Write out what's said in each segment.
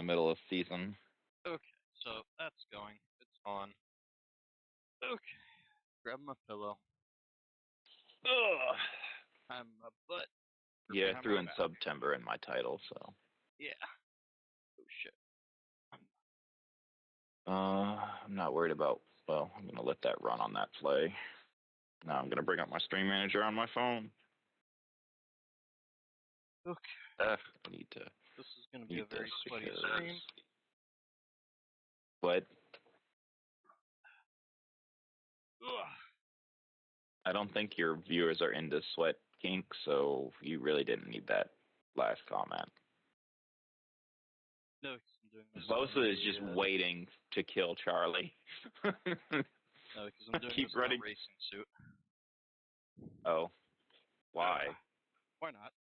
middle of season. Okay, so that's going. It's on. Okay, grab my pillow. Ugh, I'm a butt. Yeah, I threw in Subtember in my title, so. Yeah. Oh shit. I'm not worried about. Well, I'm gonna let that run on that play. Now I'm gonna bring up my stream manager on my phone. Okay. I need to. This is gonna be a very sweaty stream. What? Ugh. I don't think your viewers are into sweat kink, so you really didn't need that last comment. No, because I'm doing this. Bosa is just waiting to kill Charlie. No, because I'm doing this in a racing suit. Oh. Why? Why not?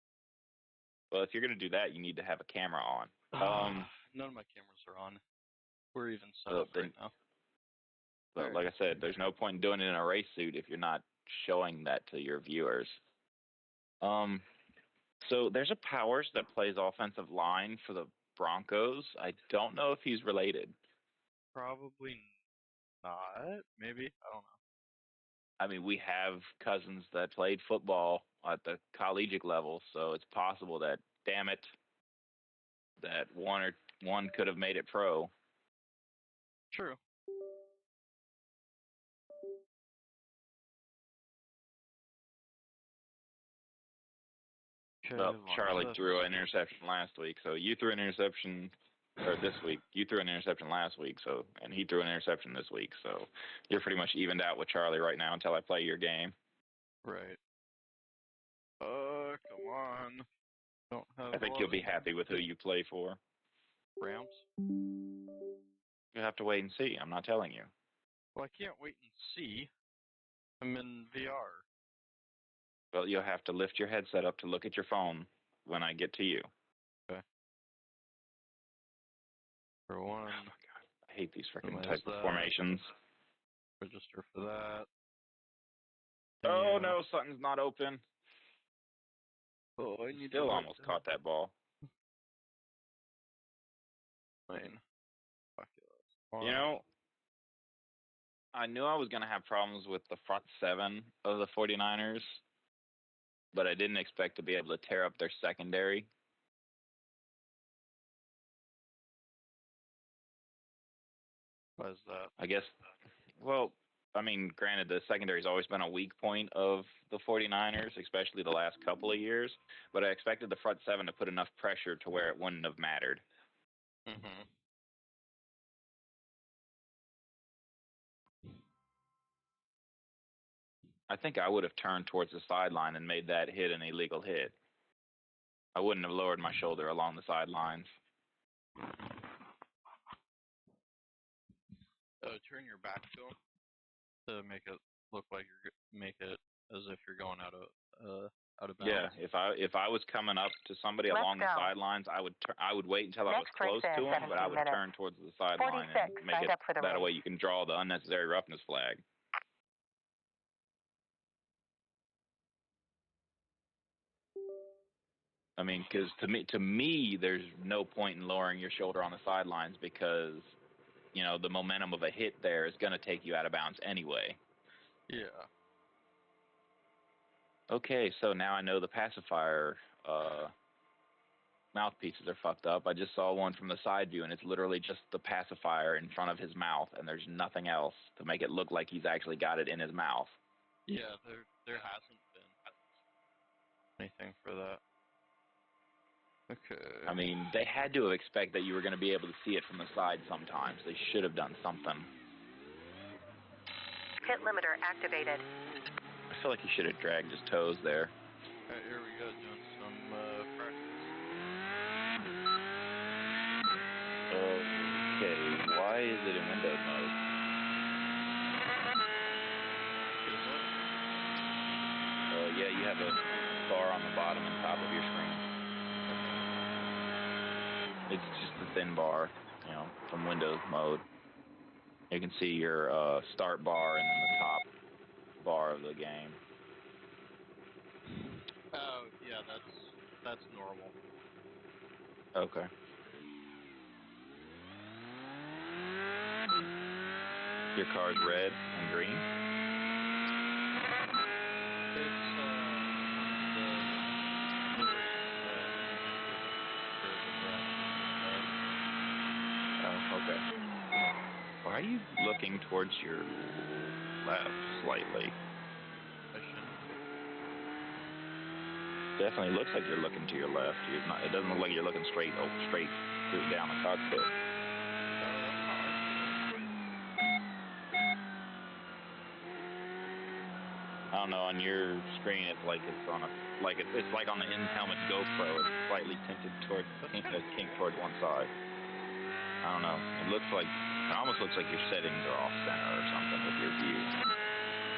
Well, if you're going to do that, you need to have a camera on. None of my cameras are on. We're even set up right now. But like I said, there's no point in doing it in a race suit if you're not showing that to your viewers. So there's a Powers that plays offensive line for the Broncos. I don't know if he's related. Probably not. Maybe. I don't know. I mean, we have cousins that played football at the collegiate level, so it's possible that, damn it, that one could have made it pro. True. Well, Charlie threw an interception last week, so you threw an interception, or this week. You threw an interception last week, so and he threw an interception this week, so you're pretty much evened out with Charlie right now until I play your game. Right. Come on. Don't have. I think you'll be happy with who you play for. Rams? You'll have to wait and see. I'm not telling you. Well, I can't wait and see. I'm in VR. Well, you'll have to lift your headset up to look at your phone when I get to you. Okay. For one. Oh my God. I hate these freaking type of formations. Register for that. Oh, no, something's not open. Oh, I need Still almost caught that ball. Fine. You know, I knew I was going to have problems with the front seven of the 49ers, but I didn't expect to be able to tear up their secondary. Why is that? I guess, well, I mean, granted, the secondary's always been a weak point of the 49ers, especially the last couple of years, but I expected the front seven to put enough pressure to where it wouldn't have mattered. Mm-hmm. I think I would have turned towards the sideline and made that hit an illegal hit. I wouldn't have lowered my shoulder along the sidelines. Turn your back to him to make it look like make it as if you're going out of bounds. Yeah, if I was coming up to somebody along the sidelines, I would wait until I was close to him, but I would turn towards the sideline and make it that way. You can draw the unnecessary roughness flag. I mean, because to me, there's no point in lowering your shoulder on the sidelines because, you know, the momentum of a hit there is going to take you out of bounds anyway. Yeah. Okay, so now I know the pacifier mouthpieces are fucked up. I just saw one from the side view, and it's literally just the pacifier in front of his mouth, and there's nothing else to make it look like he's actually got it in his mouth. Yeah, there hasn't been anything for that. Okay. I mean, they had to have expected that you were going to be able to see it from the side sometimes. They should have done something. Pit limiter activated. I feel like he should have dragged his toes there. Alright, here we go, doing some practice. Okay, why is it in Windows mode? Yeah, you have a bar on the bottom and top of your screen. It's just a thin bar, you know, from Windows mode. You can see your start bar and then the top bar of the game. Oh, yeah, that's normal. Okay. Your car's red and green? It's the livery indicated the red. Oh, okay. Why are you looking towards your left slightly? I shouldn't. Definitely looks like you're looking to your left. You're not. It doesn't look like you're looking straight through down the cockpit. That's how I see I don't know. On your screen, it's like it's on a it's like on the in-helmet GoPro. It's slightly tinted toward kinked toward one side. I don't know. It almost looks like your settings are off center or something with your view.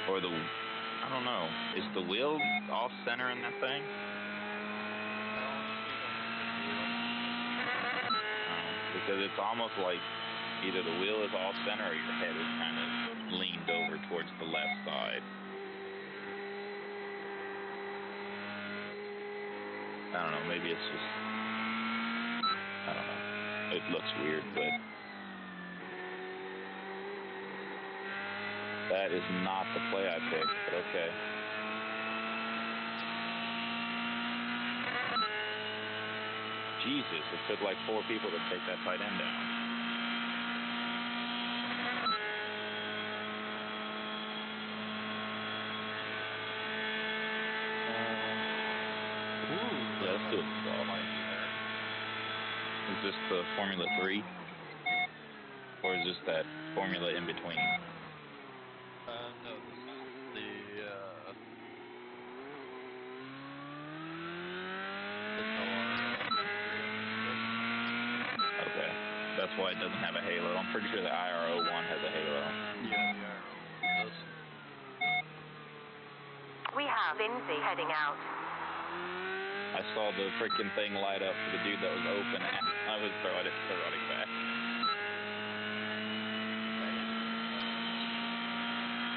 Or I don't know. Is the wheel off center in that thing? Because it's almost like either the wheel is off center or your head is kind of leaned over towards the left side. I don't know. Maybe it's just, I don't know. It looks weird, but that is not the play I picked, but okay. Jesus, it took like 4 people to take that tight end down. Yeah, let's do it. Is this the Formula 3? Or is this that Formula in between? No, this is the Okay. That's why it doesn't have a halo. I'm pretty sure the IR01 has a halo. Yeah, the IR01 does. We have Lindsay heading out. I saw the freaking thing light up for the dude that was open, and I was throwing it back.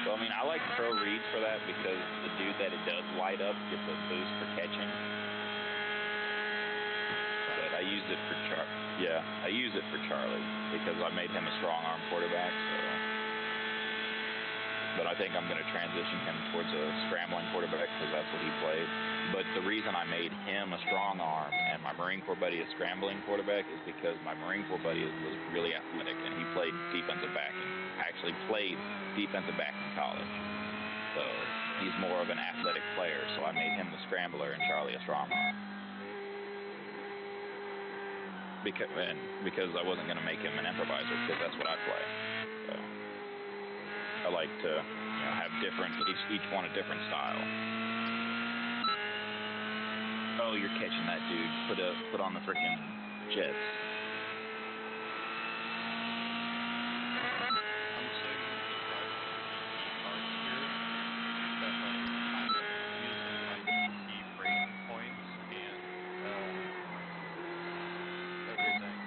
So, I mean, I like pro reads for that because the dude that it does light up gets a boost for catching. But I use it for Charlie because I made him a strong arm quarterback. So, but I think I'm going to transition him towards a scrambling quarterback because that's what he played. But the reason I made him a strong arm and my Marine Corps buddy a scrambling quarterback is because my Marine Corps buddy was really athletic and he played defensive back in college. So he's more of an athletic player. So I made him the scrambler and Charlie a strong arm. Because I wasn't going to make him an improviser because that's what I play. So I like to, have different, each one a different style. Oh, you're catching that dude. Put on the frickin' jets. I'm so surprised with GT cars here that I'm using my GT braking points and everything.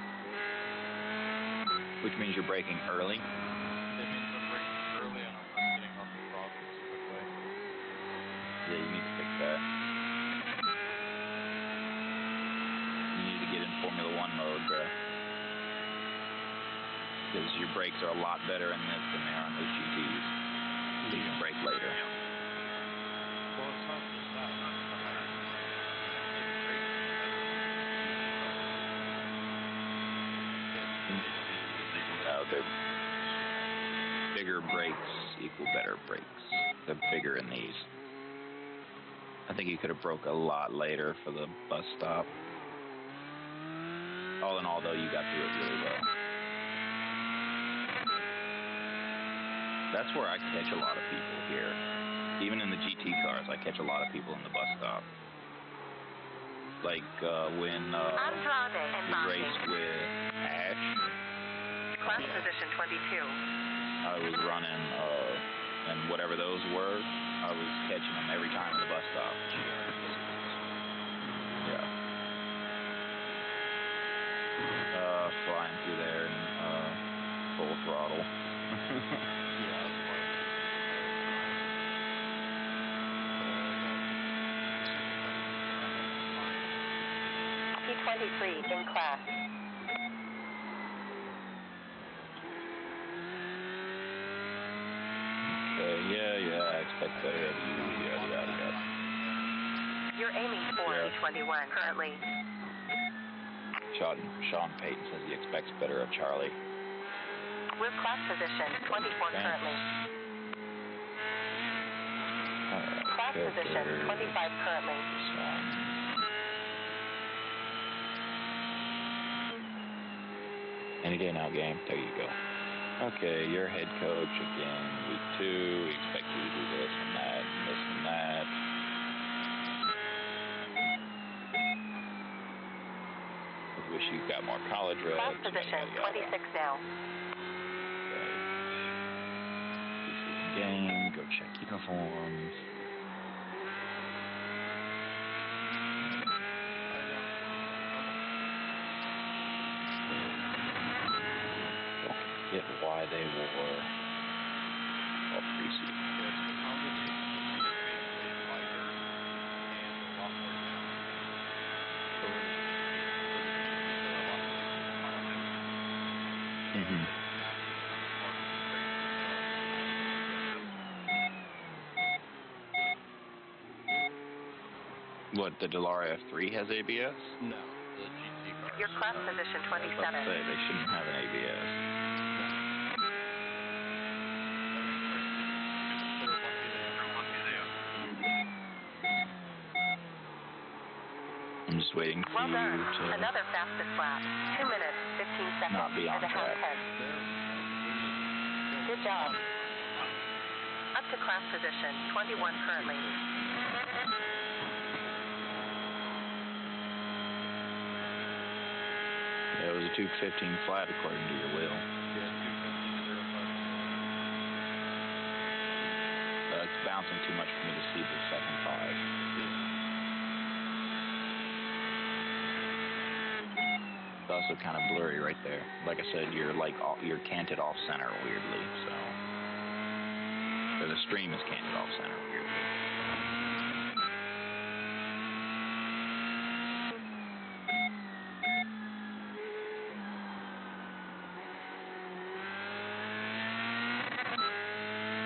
Which means you're braking early? It means I'm braking early and I'm not getting on the throttle as quickly. Yeah, you need to fix that. You need to get in Formula 1 mode, bro. Because your brakes are a lot better in this than they are in those GTs. So you can brake later. Well, it's not just that. They're bigger brakes equal better brakes. They're bigger in these. I think you could have broke a lot later for the bus stop. All in all, though, you got through it really well. That's where I catch a lot of people here. Even in the GT cars, I catch a lot of people in the bus stop. Like when we raced with Ash. Class position 22. I was running, and whatever those were, I was catching them every time in the bus stop. Yeah. Flying through there and full throttle. Yeah, that's why P23 in class. I expect better of you, yada, yada, yada. You're aiming for E21 currently. Sean Payton says he expects better of Charlie. We're class position 24 currently. Class position 25 currently. Any day now, game. There you go. Okay, you're head coach again. Week 2. We expect you to do this and that and this and that. We wish you got more college reps. Class position 26 now. Okay. Preseason game. Go check uniforms. Get why they wore all preseason. It's the combination of being paid a lighter and a lot more down. So we're the a lot of things Mm-hmm. What, the Delara F3 has ABS? No, the GT cars. Your class position 27. I was about to say, they shouldn't have an ABS. I'm just waiting for well you done. to Another fastest lap. 2 minutes, 15 seconds. not be on and a half track. tenths. Good job. Up to class position 21 currently. Yeah, it was a 2:15 flat according to your wheel. Yeah, 2:15.05. It's bouncing too much for me to see the second 5. It's also kind of blurry right there. Like I said, you're canted off center weirdly, so the stream is canted off center weirdly.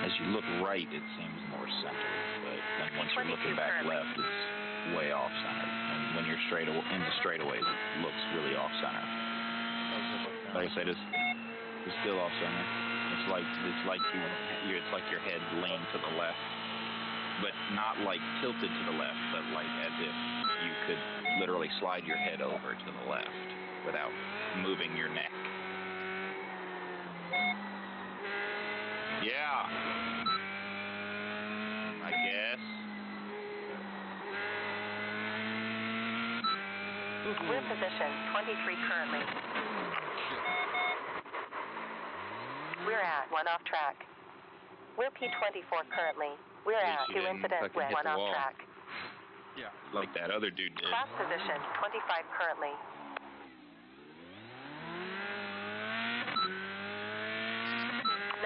As you look right, it seems more centered, but then once you're looking back left, it's way off center. And when you're into straightaways, it looks really off center. Like I said, it's still off center. It's like your head leaned to the left, but not like tilted to the left, but like as if you could literally slide your head over to the left without moving your neck. Yeah. I guess. Wheel position 23 currently. We're at 1 off track. Wheel P24 currently. We're at 2 incidents with 1 off track. Yeah. Like that other dude did. Class position 25 currently.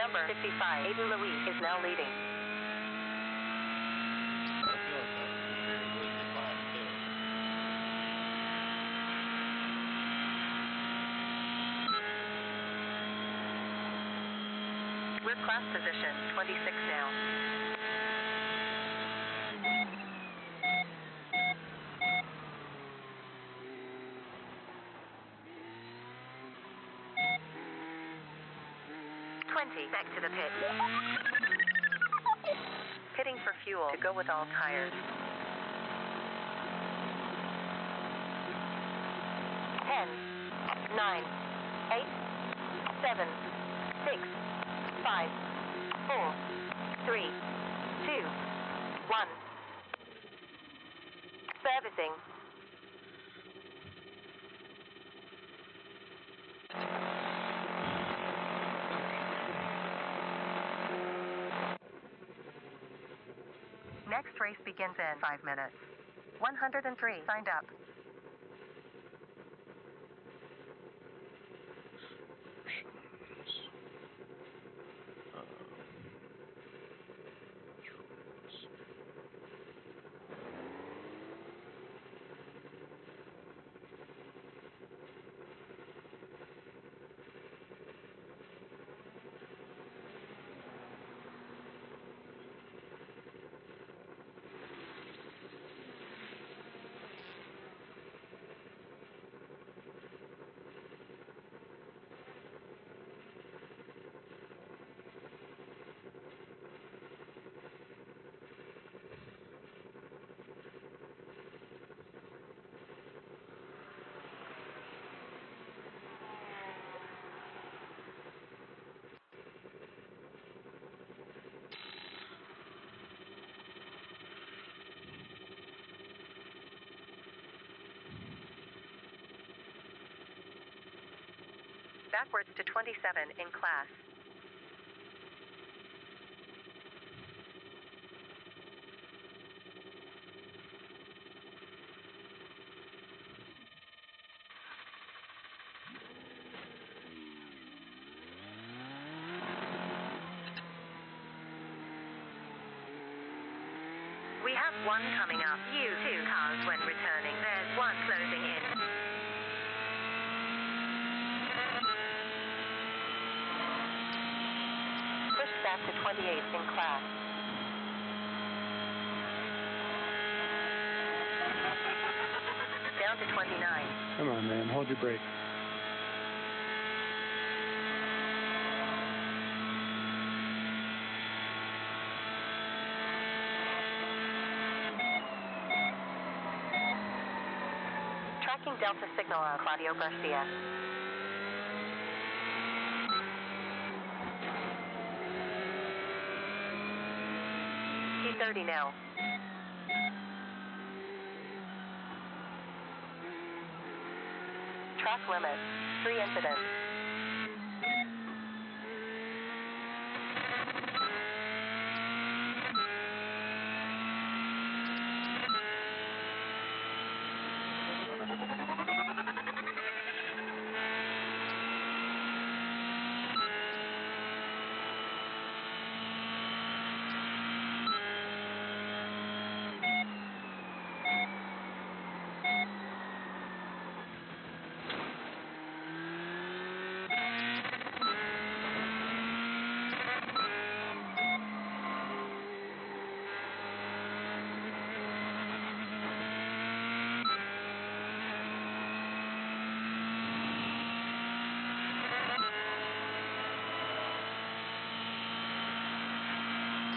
Number 55, Aiden Louis, is now leading. I feel like that would be a really good call, too. We're class position 26 now. Back to the pit. Pitting for fuel to go with all tires. 10, 9, 8, 7, 6, 5, 4, 3, 2, 1. Servicing. Next race begins in 5 minutes. 103 signed up. Backwards to 27 in class. We have one coming up. Use 2 cars when returning. There's one closing in. Pushed back to 28 in class. Down to 29. Come on, man. Hold your brake. Tracking Delta signal on Claudio Garcia. T30 now. Track limit. 3 incidents.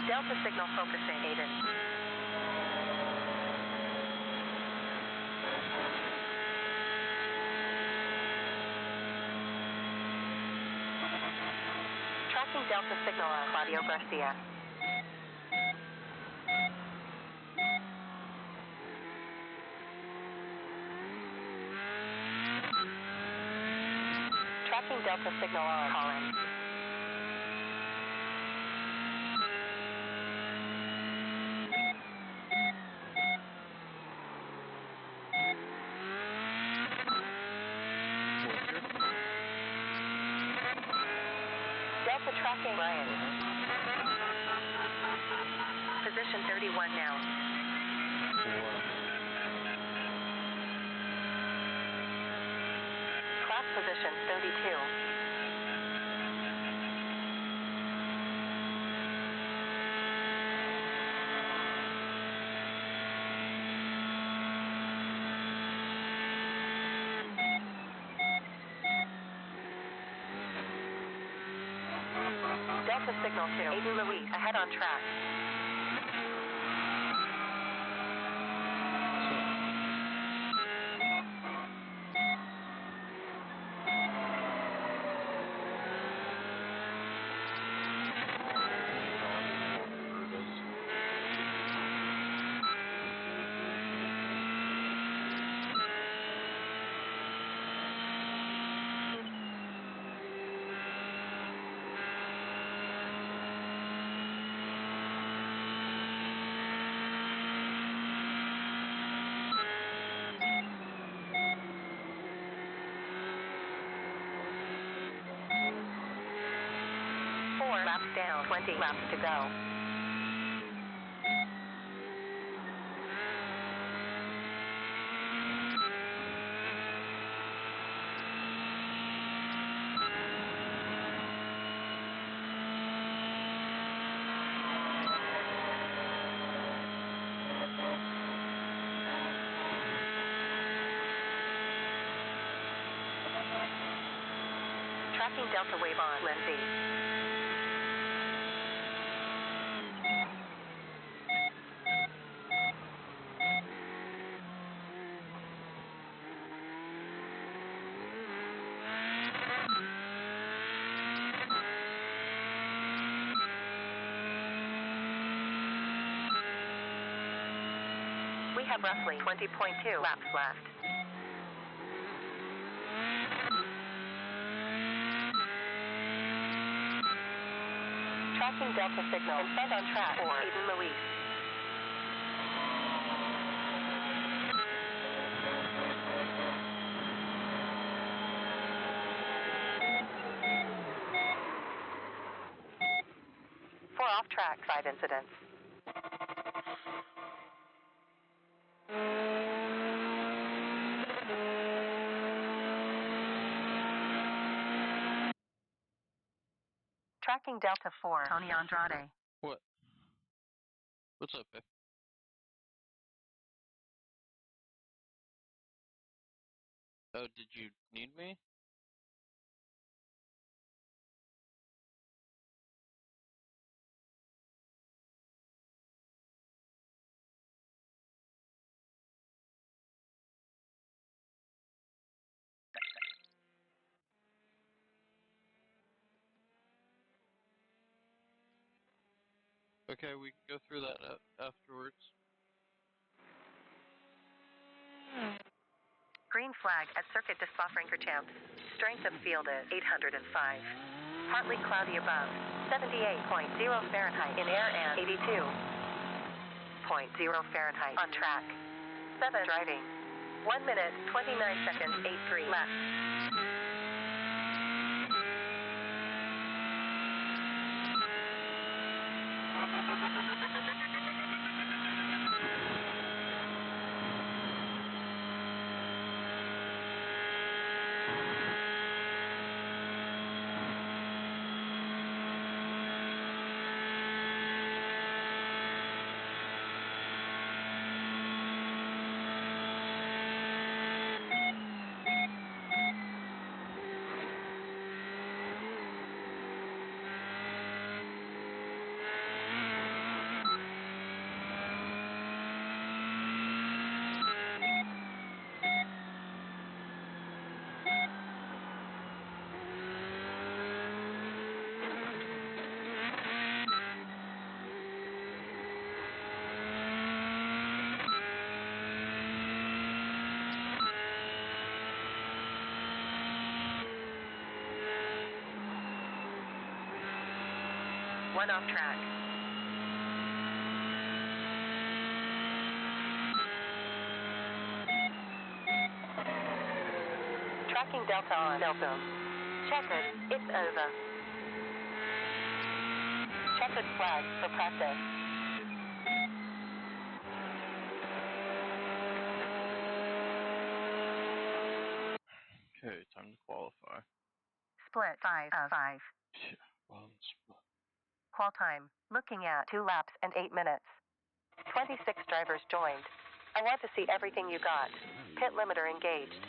Delta signal focusing, Aiden. Tracking Delta signal on Claudio Garcia. Tracking Delta signal on Collins. Delta tracking Ryan. Position 31 now. Class position 32. Delta signal 2. Aiden Luis, ahead on track. Laps down, 20 laps to go. Tracking Delta wave on, Lindsay. We have roughly 20.2 laps left. Tracking Delta signal in front on track for Eden Louise. Four off track, 5 incidents. Tracking Delta 4, Tony Andrade. What? What's up, babe? Oh, did you need me? Okay, we can go through that afterwards. Green flag at circuit disbuffering champs. Strength of field is 805. Partly cloudy above. 78.0 Fahrenheit in air and 82.0 Fahrenheit on track. 7 driving. 1 minute, 29 seconds, 83 left. One off track. Tracking Delta on Delta. Checkered. It's over. Checkered flag for practice. Okay, time to qualify. Split 5 of 5. Yeah, well, split. Qual time. Looking at 2 laps and 8 minutes. 26 drivers joined. I want to see everything you got. Pit limiter engaged.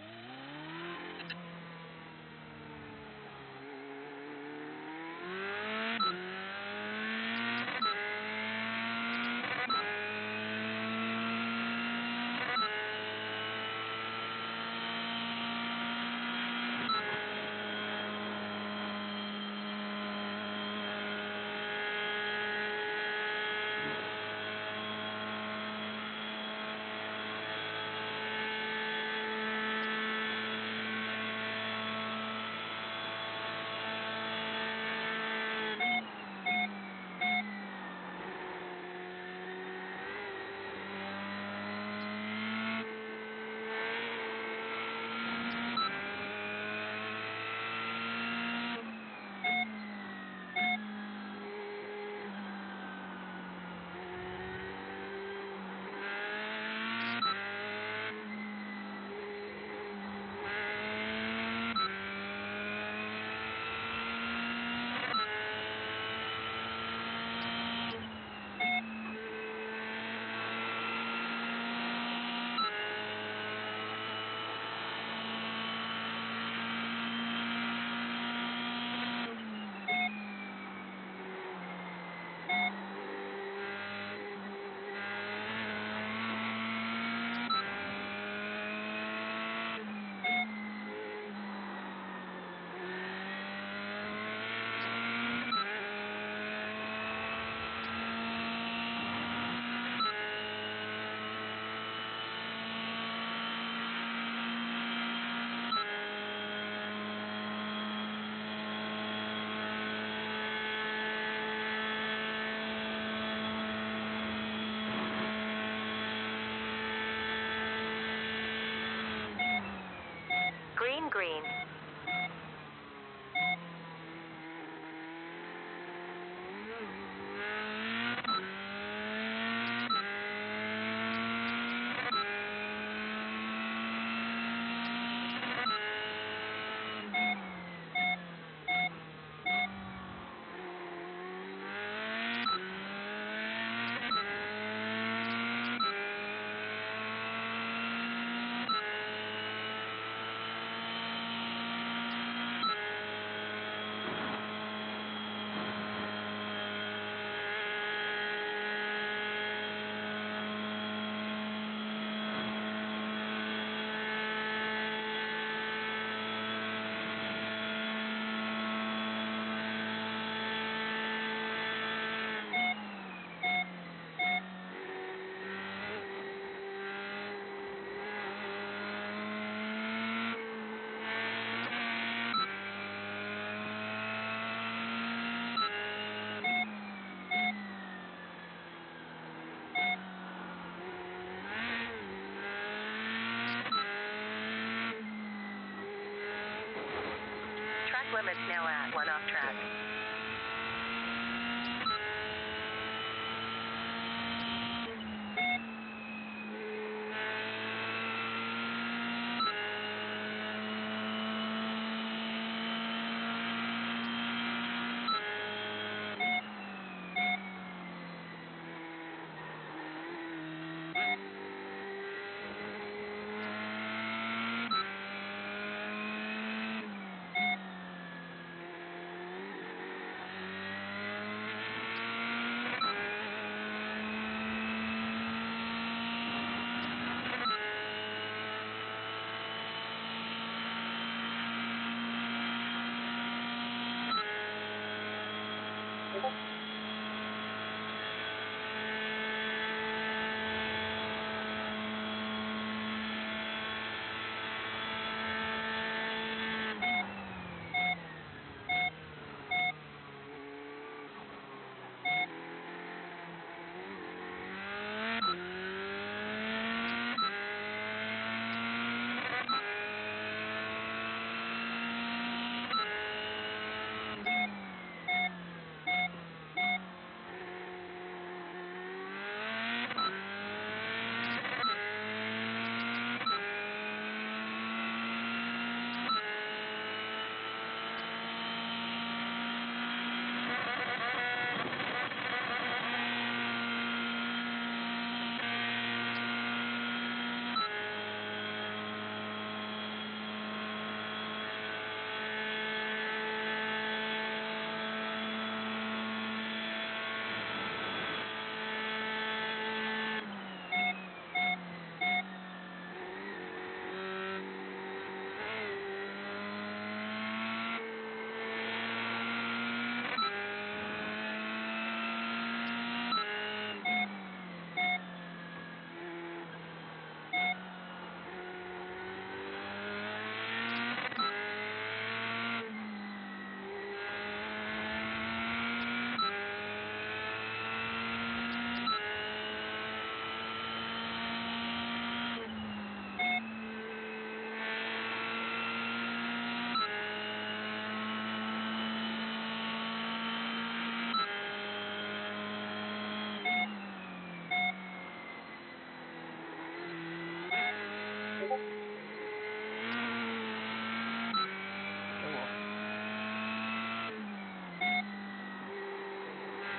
limits now at 1 off track.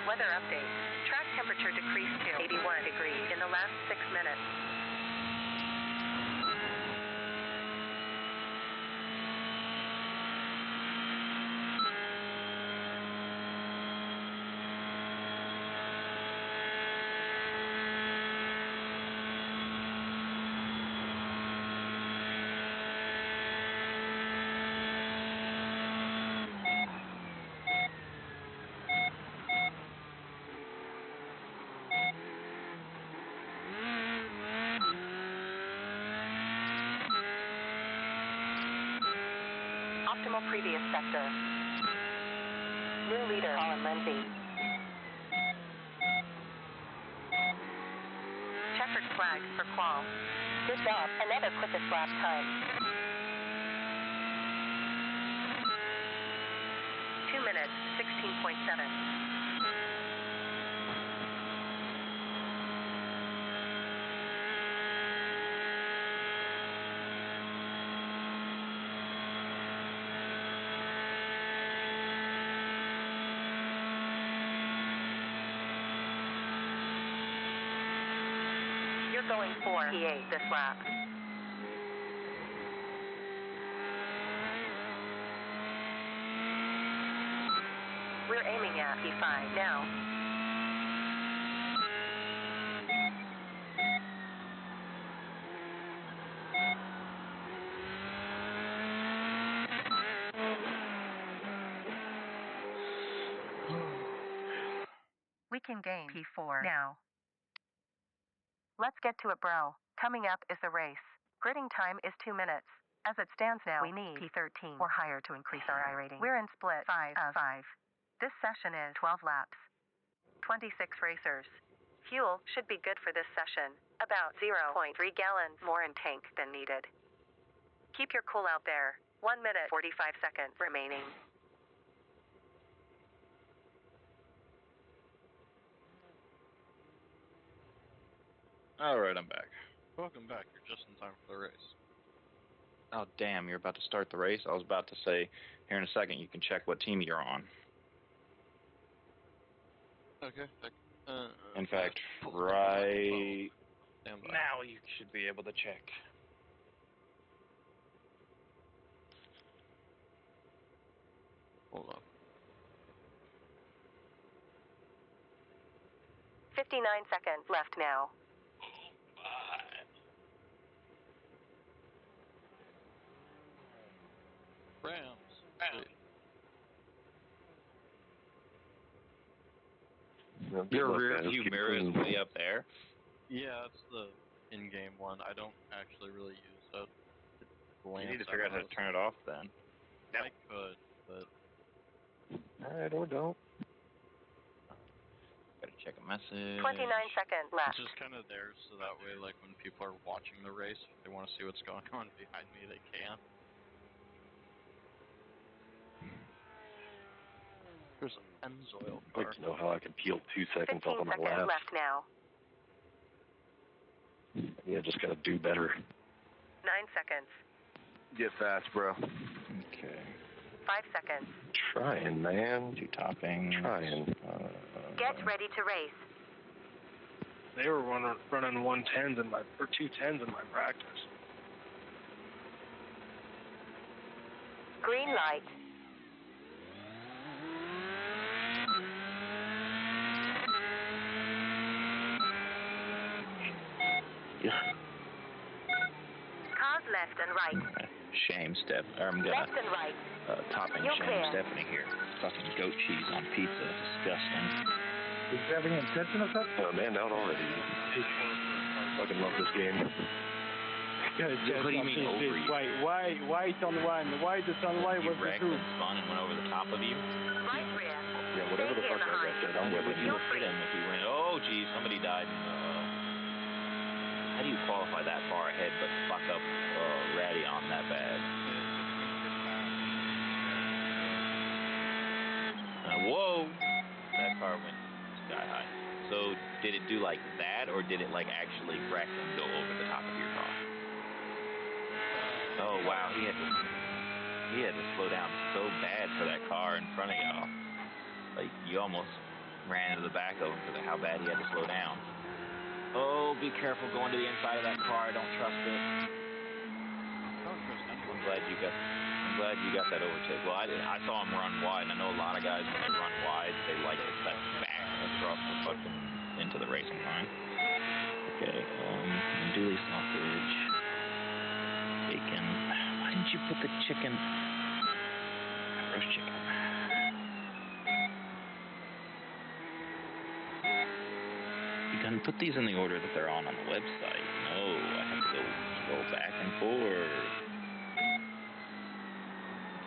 Weather update. Track temperature decreased to 81 degrees in the last 6 minutes. Optimal previous sector. New leader, Colin Lindsay. Checkered flag for qual. Good job. Another quickest lap time. 2 minutes, 16.7. You're going for P8 this lap. We're aiming at P5 now. We can gain P4 now. Let's get to it, bro. Coming up is the race. Gridding time is 2 minutes. As it stands now, we need P13 or higher to increase our iRating. We're in split 5 of 5. This session is 12 laps. 26 racers. Fuel should be good for this session. About 0.3 gallons more in tank than needed. Keep your cool out there. 1 minute, 45 seconds remaining. All right, I'm back. Welcome back. You're just in time for the race. Oh, damn, you're about to start the race? I was about to say, here in a second, you can check what team you're on. Okay. In fact, right Stand by. now you should be able to check. Hold on. 59 seconds left now. Rams. Sweet. Your rear view mirror is way up there. Yeah, that's the in-game one. I don't actually really use it. You need to figure out how to turn it off then. I could, but... Alright, or don't. Gotta check a message. 29 seconds left. It's just kind of there so that way, like, when people are watching the race, if they want to see what's going on behind me, they can. There's an Enzoil car. I'd like to know how I can peel 2 seconds off of my 15 seconds laps. left now. Yeah, just gotta do better. 9 seconds. Get fast, bro. Okay. 5 seconds. Trying, man. 2 toppings. Trying. Get ready to race. They were running 110s in my, or 210s in my practice. Green light. Yeah. Cars left and right. Shame, Steph. I'm gonna Left and right. topping You're shame clear. Stephanie here. Fucking goat cheese on pizza. Disgusting. Is there any intention of that? Oh, man, out already. Fucking love this game. What do you mean over you? Why turn one? Why the turn one You was the wrecked two? and spun and went over the top of you? Right rear. Yeah, whatever the fuck that guy said, I'm with Would it. you have hit him if he went, oh, geez, somebody died in how do you qualify that far ahead but fuck up Radion that bad? Whoa! That car went sky high. So did it do like that, or did it like actually wreck and go over the top of your car? Oh wow, he had to slow down so bad for that car in front of y'all. Like you almost ran into the back of him because of how bad he had to slow down. Oh, be careful going to the inside of that car. Don't trust it. I'm glad you got that overtake. Well, I saw him run wide, and I know a lot of guys when they run wide, they like to cut back across the fucking into the racing line. Okay, Dooley sausage, bacon. Why didn't you put the chicken? Roast chicken. You can put these in the order that they're on the website. No, I have to go scroll back and forth.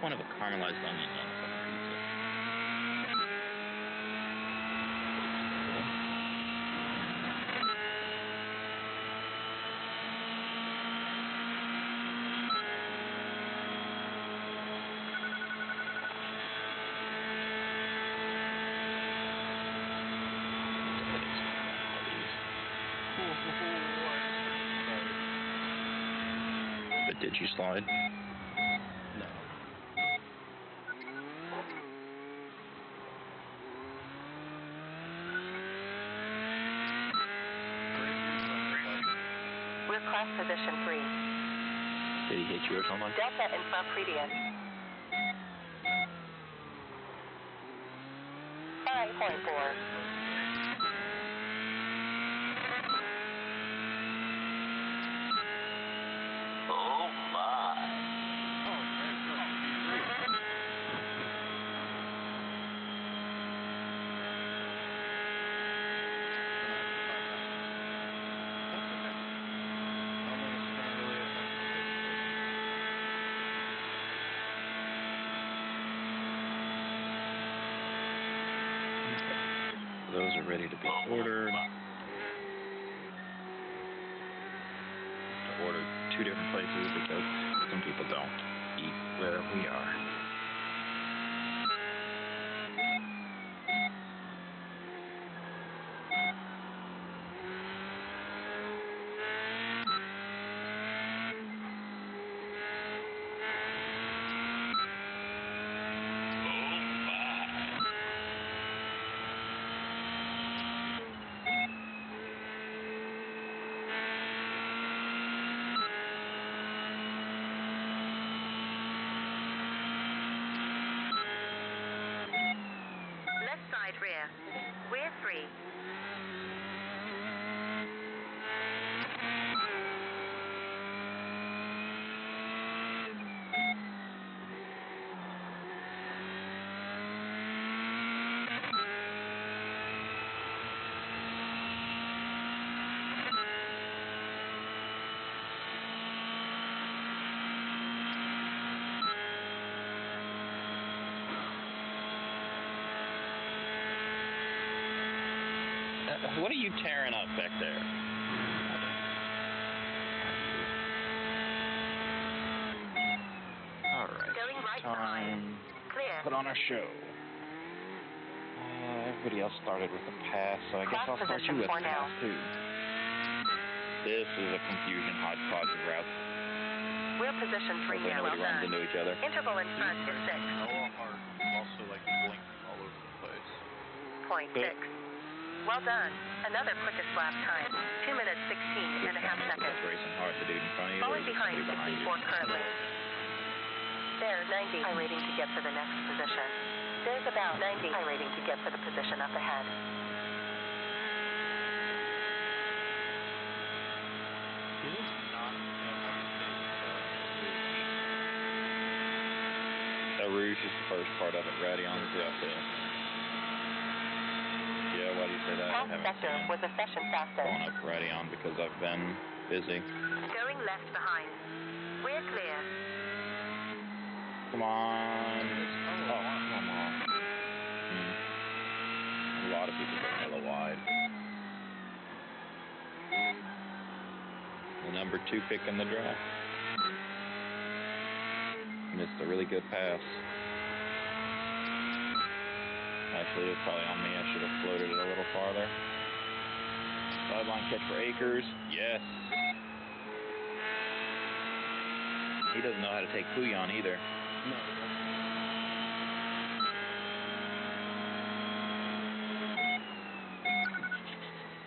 One of a caramelized onion on the fucking pizza. But did you slide? No. We're class position 3. Did he hit you or something? Delta in front previous. 5.4. Oh my. Those are ready to be ordered. To order 2 different places because some people don't eat where we are. Rear. Rear 3. What are you tearing up back there? All right. Going right Time. Clear. Put on our show. Everybody else started with a pass, so I guess I'll start you with a pass too. This is a confusion hodgepodge of routes. We're position 3 now. Nobody runs into each other. Interval in front is 6. Hella hard. Also, like, blinking all over the place. Point 6. Well done. Another quickest lap time. 2 minutes 16 and a half seconds. Racing hard, the dude in front of you. Falling behind 64 currently. There's 90 iRating to get for the next position. There's about 90 iRating to get for the position up ahead. He does not know how to take The Rouge is the first part of it. Radion's the uphill. Yeah, why do you say that? I haven't Sector seen was a session fastest. going up Radion because I've been busy. Going left behind. We're clear. Come on. Oh, come on. A lot of people go hella wide. The number 2 pick in the draft. Missed a really good pass. Actually, it was probably on me. I should have floated it a little farther. Sideline catch for Akers. Yes. He doesn't know how to take Pouillon either. No, he doesn't.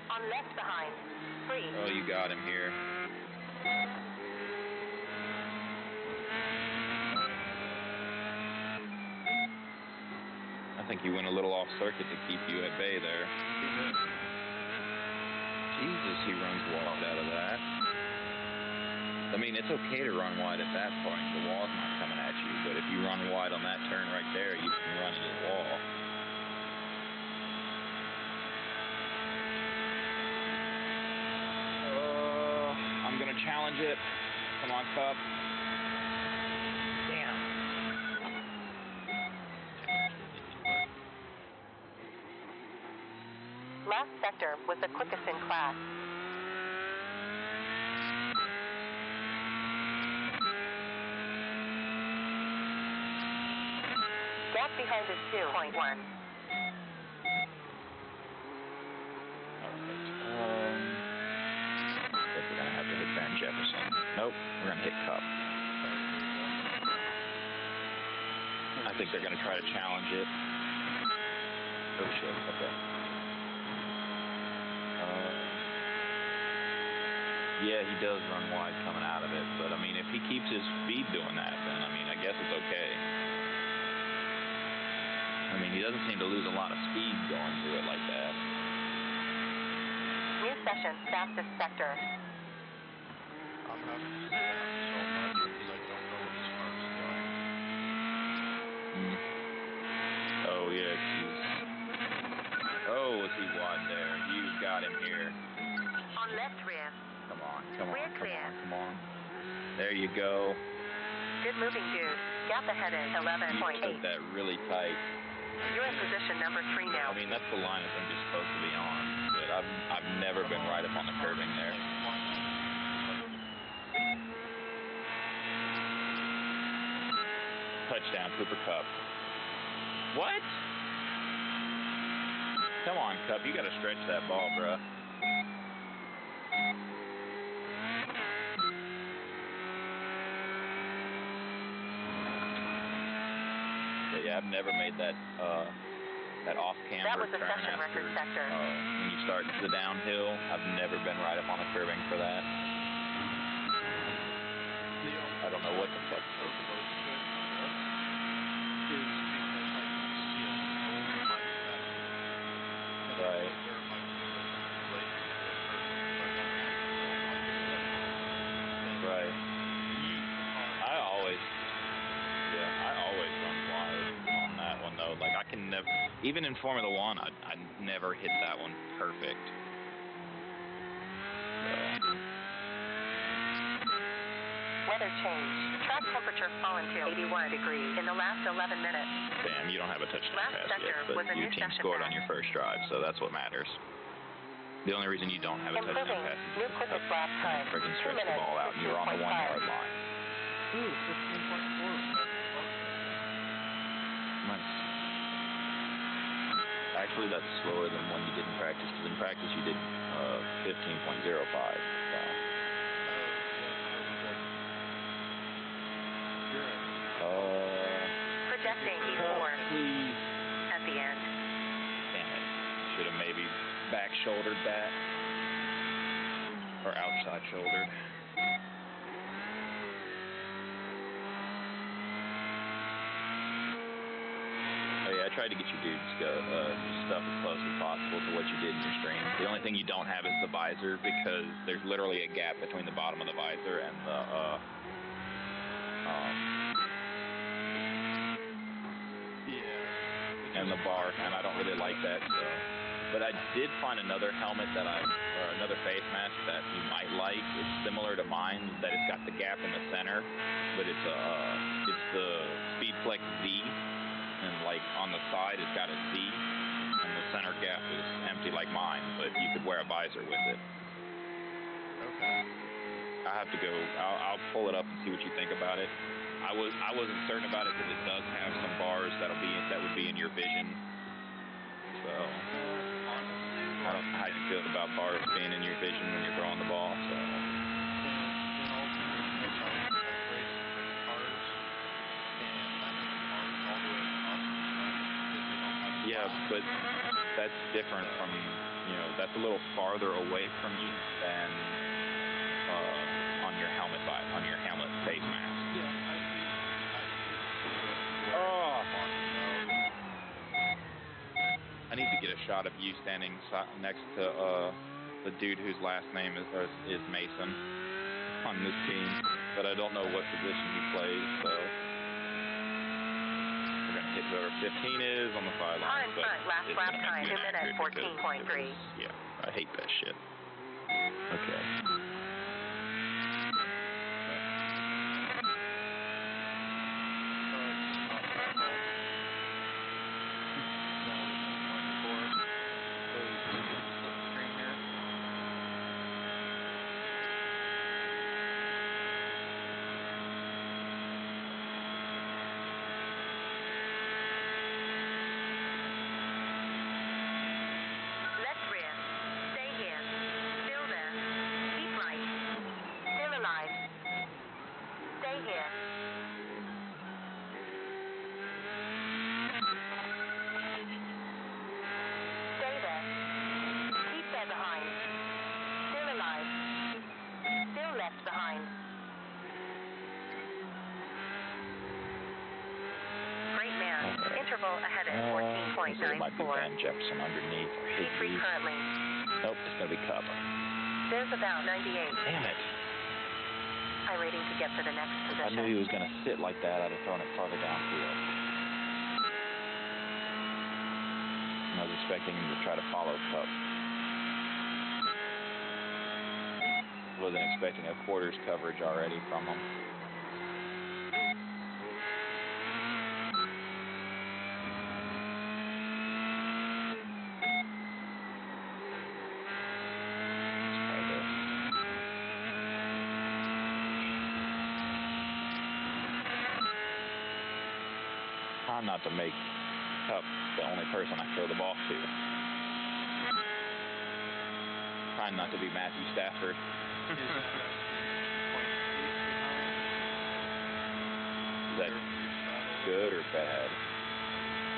On left behind. 3. Oh, you got him here. I think you went a little off circuit to keep you at bay there. Jesus, he runs wide out of that. I mean, it's okay to run wide at that point. The wall's not coming at you. But if you run wide on that turn right there, you can run into the wall. I'm going to challenge it. Come on, Cup. Damn. Last sector was the quickest in class. Gap behind is 2.1. I think we're going to have to hit Van Jefferson. Nope, we're going to hit Cup. I think they're going to try to challenge it. Oh, shit. Okay. Yeah, he does run wide coming out of it, but I mean, if he keeps his speed doing that, then I mean, I guess it's okay. I mean, he doesn't seem to lose a lot of speed going through it like that. New session, fastest sector. I'm having to stand so much because I don't know where this car is going. Oh, yeah, geez. Oh, was he wide there? You got him here. On left rear. Come on, come on, We're come clear. on, come on. There you go. Good moving, dude. Gap ahead is 11.8. You took that really tight. You're in position number 3 now. I mean, that's the line I think you're supposed to be on, but I've never been right up on the curving there. touchdown, Cooper Kupp. What? Come on, Kupp. You got to stretch that ball, bruh. But yeah, I've never made that off-camber That was a turn session after record sector. when you start into the downhill. I've never been right up on the curbing for that. I don't know what the fuck. Right. Right. I always run wide on that one though. Like I can never, even in Formula One, I never hit that one perfect. Weather change. Track temperature fallen to 81 degrees in the last 11 minutes. Damn, you don't have a touchdown Last pass sector yet, but was a your new team session scored pass. on your first drive, so that's what matters. The only reason you don't have a touchdown Improving. pass is New because quickest lap time. freaking 2 stretched the minutes. ball out and you were on the 15.5. 1-yard line. Ooh, 15.4. Nice. Actually, that's slower than one you did in practice, because in practice you did 15.05. Projecting P4 Please. at the end. Damn it. Should have maybe back shouldered that. Or outside shouldered. Oh yeah, I tried to get you dudes stuff as close as possible to what you did in your stream. The only thing you don't have is the visor, because there's literally a gap between the bottom of the visor and the bar, and I don't really like that. So, but I did find another helmet or another face mask that you might like. It's similar to mine, that it's got the gap in the center, but it's the Speedflex Z. And like on the side it's got a Z, and the center gap is empty like mine, but you could wear a visor with it. Okay. I have to go. I'll pull it up and see what you think about it. I wasn't certain about it because it does have some bars that would be in your vision. So I don't know how you feel about bars being in your vision when you're throwing the ball. So. Yeah, but that's different from, that's a little farther away from you than on your helmet face mask. Yeah, I need to get a shot of you standing next to the dude whose last name is Mason on this team, but I don't know what position he plays, so. We're going to hit whoever 15 is on the sideline. Car in front, last it's lap going to make time, you 2 minutes, inaccurate 14.3. Yeah, I hate that shit. Okay. Interval ahead at 14.94. It might be Van Jefferson underneath. P3 currently. Nope, it's going to be Kupp. There's about 98. Damn it. iRacing to get to the next position. If I knew he was going to sit like that, I'd have thrown it farther downfield. I was expecting him to try to follow Kupp. Wasn't expecting a quarters coverage already from him. trying not to make Cup the only person I throw the ball to. Trying not to be Matthew Stafford. Is that 0.8 behind? Is that good or bad?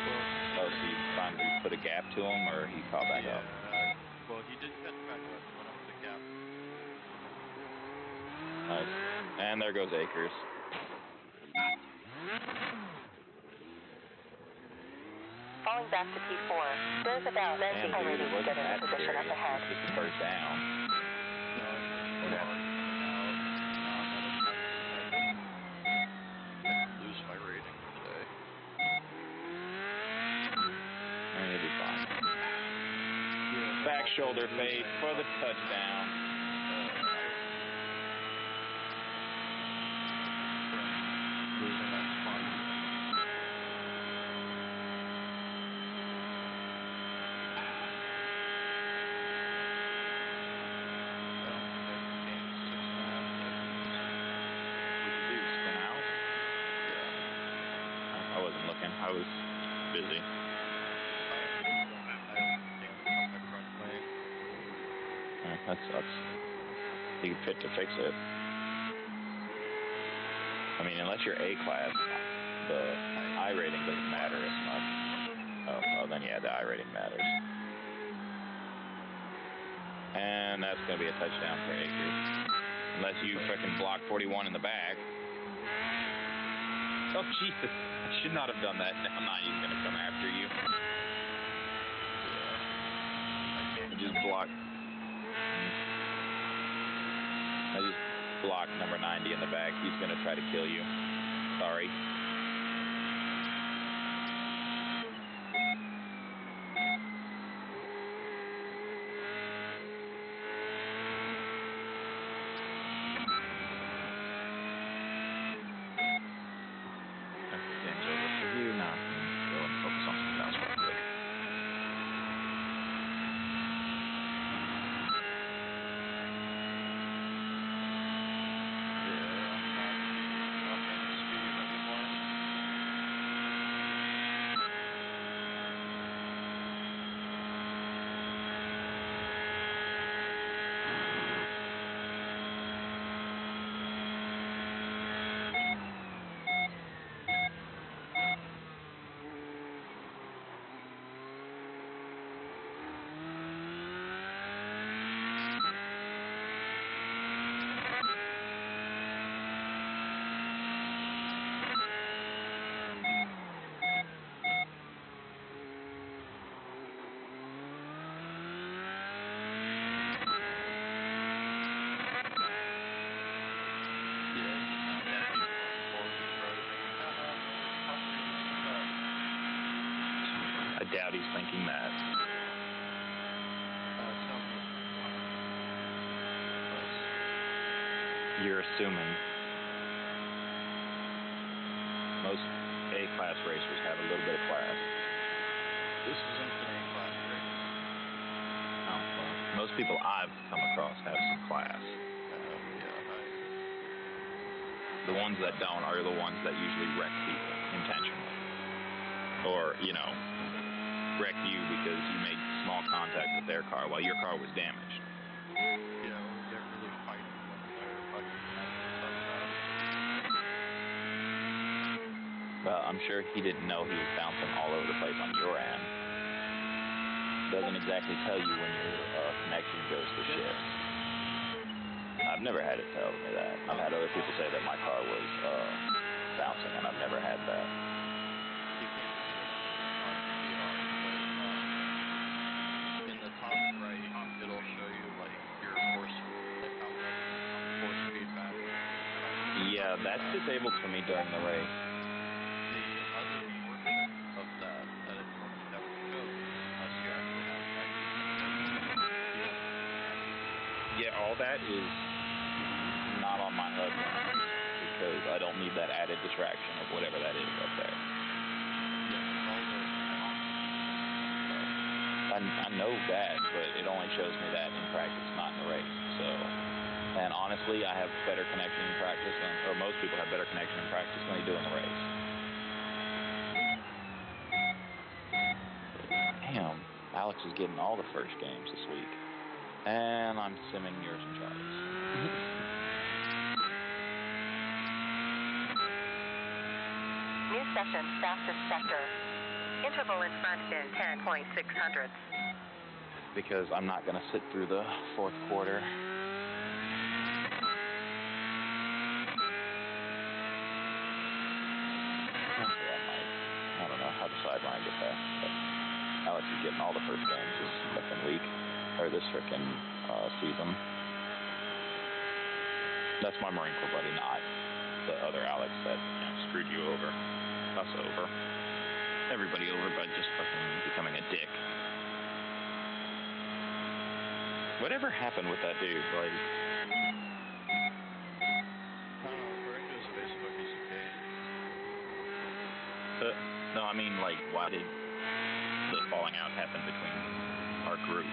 Well, Oh, so you finally put a gap to him, or he caught back up? Well, he did catch back up. He went up with a gap. Nice. And there goes Akers. Falling back to P4. There's about Damn, dude, it wasn't that scary. It's just a first down. No, it was hard coming out. Now I'm at a I could lose my rating today. I mean, it'll be fine. Yeah, Back shoulder fade for the touchdown. Losing that spot. I don't think I can gain 6.5 seconds. What'd you do, spin out? Yeah. I wasn't looking. I was busy. I danced on my front wing. That sucks. You fit to fix it. I mean, unless you're A-class, the I-rating doesn't matter as much. Oh, then yeah, the I-rating matters. And that's going to be a touchdown for Akers. Unless you frickin' block 41 in the back. Oh, Jesus. I should not have done that. I'm not even going to come after you. I just blocked. I just blocked number 90 in the back. He's going to try to kill you. Sorry. Game's over for you. Now I can go and focus on something else real quick. I doubt he's thinking that. You're assuming. Most A-class racers have a little bit of class. This isn't an A-class race. Oh, well, most people I've come across have some class. The ones that don't are the ones that usually wreck people intentionally. Or, wreck you because you made small contact with their car while your car was damaged. Yeah, or get really fighting when they're fucking stuff out. Well, I'm sure he didn't know he was bouncing all over the place on your end. Doesn't exactly tell you when your connection goes to shit. I've never had it tell me that. I've had other people say that my car was bouncing, and I've never had that. You can't see it on VR, but in the top right, it'll show you like your force, like how much force feedback. Yeah, that's disabled for me during the race. The other portion of that it normally never shows unless you actually have that. Yeah, all that is not on my HUD when I'm racing because I don't need that added distraction of whatever that is up there. Yeah, it's all the I know that, but it only shows me that in practice, not in the race. So, and honestly, I have better connection in practice, or most people have better connection in practice than they do in the race. Damn, Alex is getting all the first games this week. And I'm simming yours and Charlie's. New session, fastest sector. Interval in front is 10.600. Because I'm not going to sit through the fourth quarter. I don't know how the sideline gets that, but Alex is getting all the first games this frickin' week, or this frickin' season. That's my Marine Corps buddy, not the other Alex that screwed you over, us over, everybody over by just fucking becoming a dick. Whatever happened with that dude? Like, I don't know, according to his Facebook, he's okay. no, I mean, like, why did the falling out happen between our group?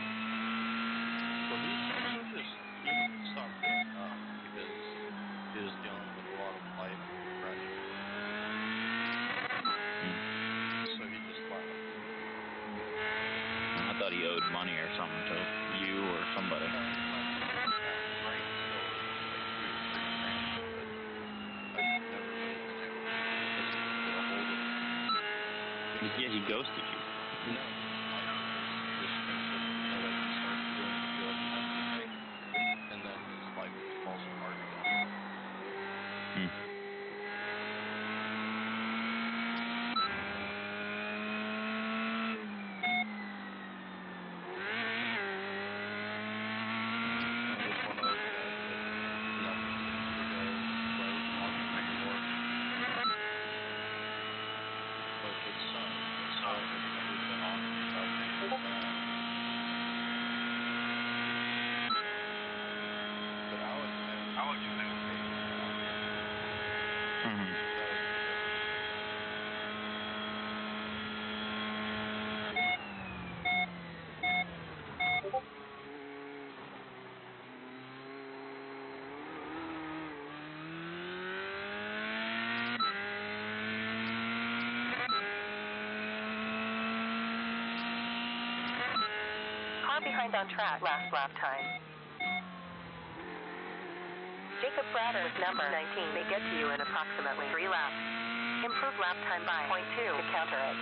Well, he stopped showing up because he was dealing with a lot of life pressure. So he just left. I thought he owed money or something to you or somebody. No, he's not. Frank still owes like $2 or $3 grand, but I've never really been able to physically get a hold of him. Yeah, he ghosted you. No, he just thinks that he starts doing the good testing thing, and then his life just falls apart again. I'm just one of those guys that nothing seems to go right on anymore. But it's I've never been on without anything bad. But Alex has occasion now. That was different. Car behind on track, last lap time. Jacob Bratter with number 19 may get to you in approximately 3 laps. Improve lap time by 0.2 to counter it.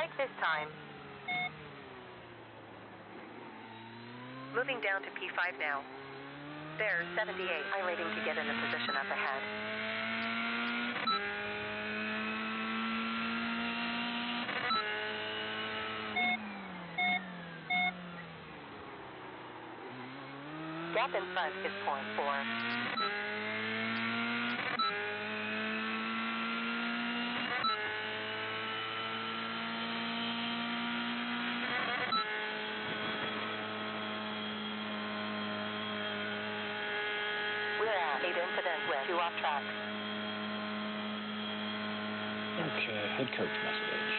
Strike this time. Moving down to P5 now. There's 78 iRacing to get in the position up ahead. Gap in front is .4. We're at 8 incidents with 2 off track. Okay, head coach message.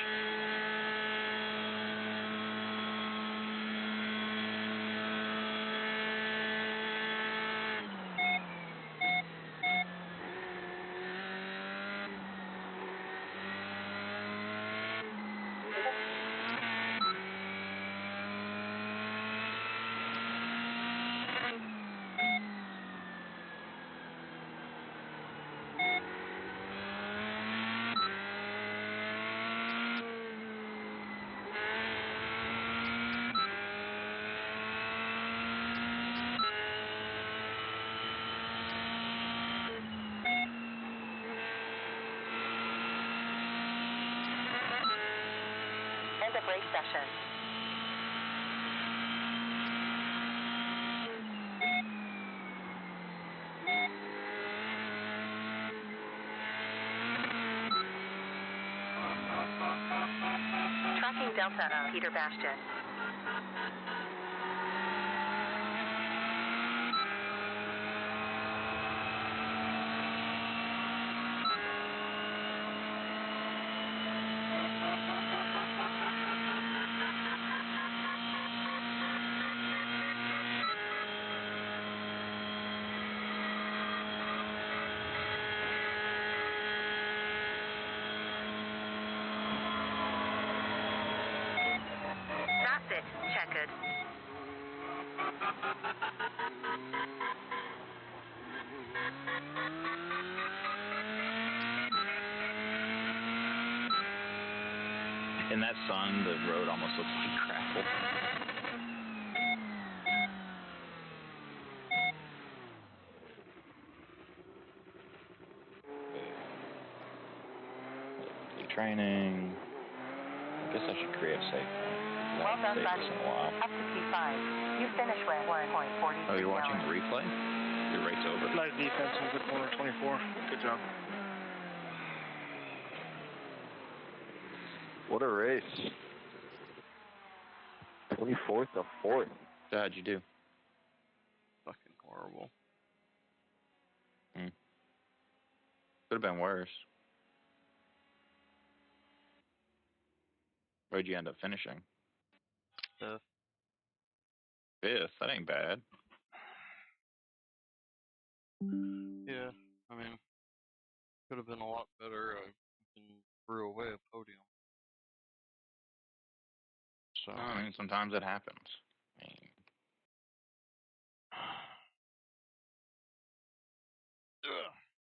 End of race session. Tracking Delta Peter Bastion. That's it, checkered. In that sun, the road almost looks like gravel. Training. I guess I should create a safe lane. Well done, buddy. This in a while. Up to P5. You finish with 1.40. Oh, you're watching the replay? Your race over. Nice defense in the corner 24. Good job. What a race. 24th to 4th. How'd you do? Fucking horrible. Could have been worse. Where'd you end up finishing? Fifth. Fifth? That ain't bad. Yeah, I mean, could have been a lot better. I threw away a podium. So, I mean, sometimes it happens.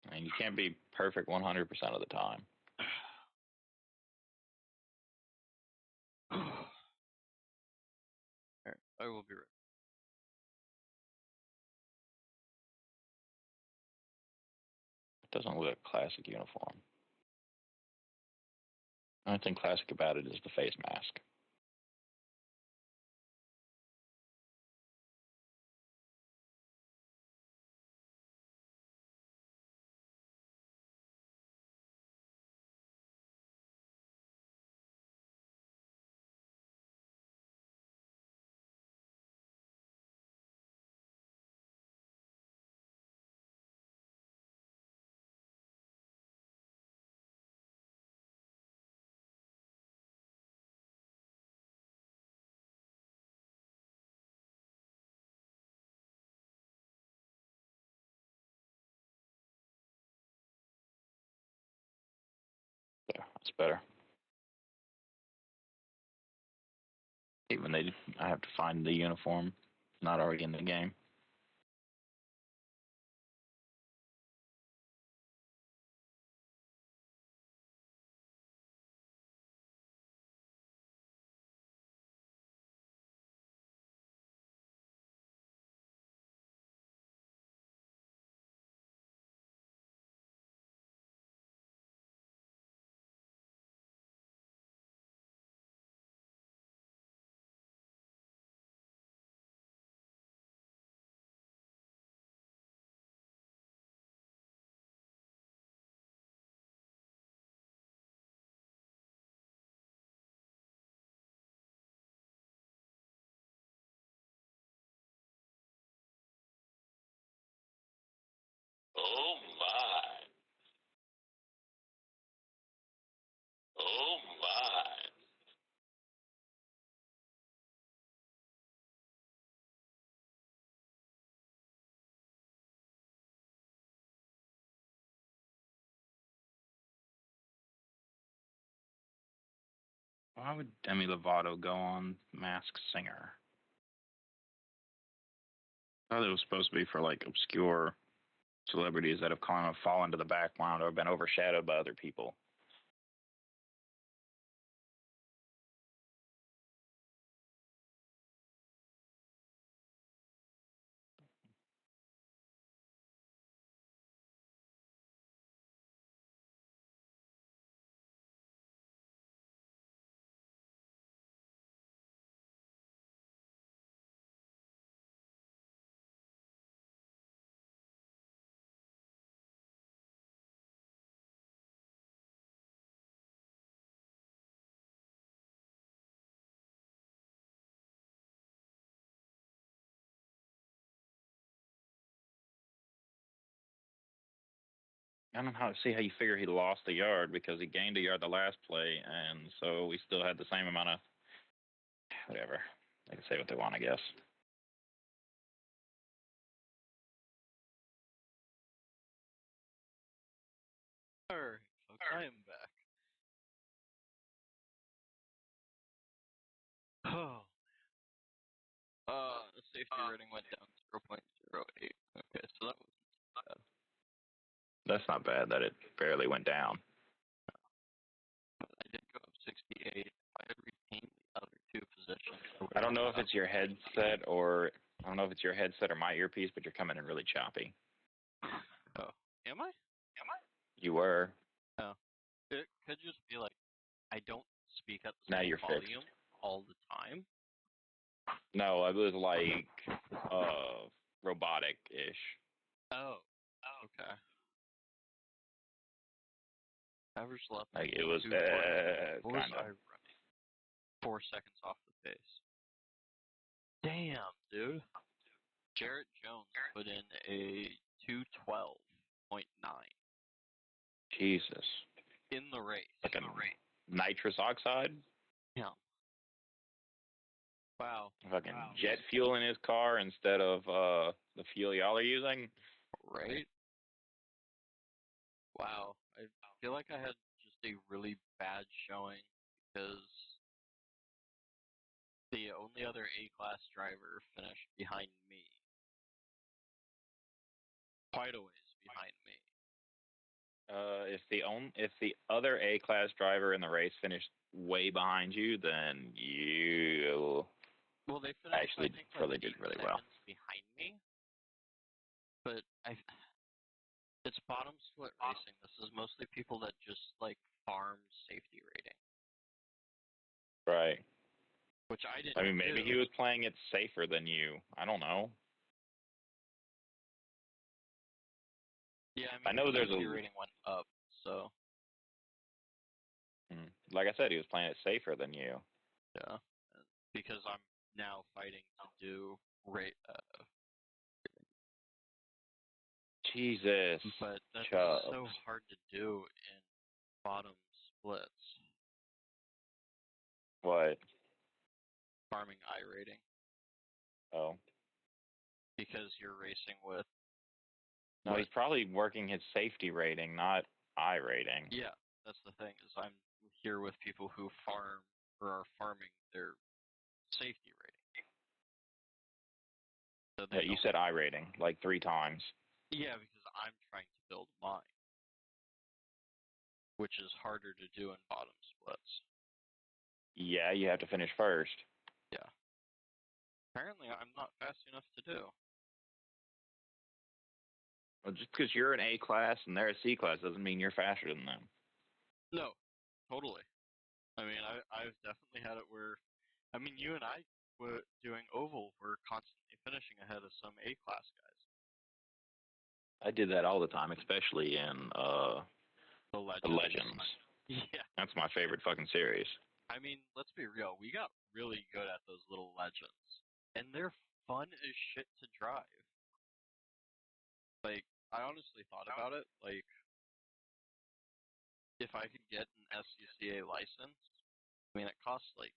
I mean, you can't be perfect 100% of the time. Alright, I will be right. It doesn't look like a classic uniform. The only thing classic about it is the face mask. There, that's better. Even I have to find the uniform. It's not already in the game. Oh my. Oh my. Why would Demi Lovato go on Masked Singer? I thought it was supposed to be for like obscure celebrities that have kind of fallen to the background or been overshadowed by other people. I don't know how to see how you figure he lost a yard because he gained a yard the last play, and so we still had the same amount of whatever. They can say what they want, I guess. Alright, folks, I am back. Oh. The safety rating went down 0.08. Okay, so that wasn't bad. That's not bad that it barely went down. But I did go up 68. If I had retained the other two positions, I don't know if it's your headset or my earpiece, but you're coming in really choppy. Oh, am I? You were. Oh, it could just be like I don't speak at the Now same you're volume fixed. all the time. No, it was like robotic-ish. Oh, okay. Average lap Like time it was 2:12. What was kind I of. running? 4 seconds off the pace. Damn, dude. Jarrett Jones put in a 2:12.9 Jesus. in the race. Like a nitrous oxide? Yeah. Wow. Fucking jet fuel in his car instead of the fuel y'all are using? Right? Wow. I feel like I had just a really bad showing because the only other A-class driver finished behind me. Quite a ways behind me. If the other A-class driver in the race finished way behind you, then you Well, they finished, actually I think, like really 8 did really well. seconds behind me. But it's bottom split racing. This is mostly people that just like farm safety rating, Right. which I didn't I mean, maybe do. he was playing it safer than you. I don't know. Yeah, I mean, I know the there's safety a. rating went up, so Like I said, he was playing it safer than you. yeah. Because I'm now fighting to do rate, Jesus. but that's Chubbs. so hard to do in bottom splits. What? Farming I rating Oh. because you're racing with. No, he's probably working his safety rating, not I rating. Yeah, that's the thing is I'm here with people who farm or are farming their safety rating. So Yeah, you said I rating like 3 times. Yeah, because I'm trying to build mine, which is harder to do in bottom splits. Yeah, you have to finish first. Yeah. Apparently, I'm not fast enough to do. Well, just because you're an A class and they're a C class doesn't mean you're faster than them. No, totally. I mean, I've definitely had it where, I mean, you and I were doing oval. We're constantly finishing ahead of some A class guys. I did that all the time, especially in The Legends. the Legends. Yeah. That's my favorite fucking series. I mean, let's be real. We got really good at those little Legends, and they're fun as shit to drive. Like, I honestly thought about it. Like, if I could get an SCCA license, I mean, it costs like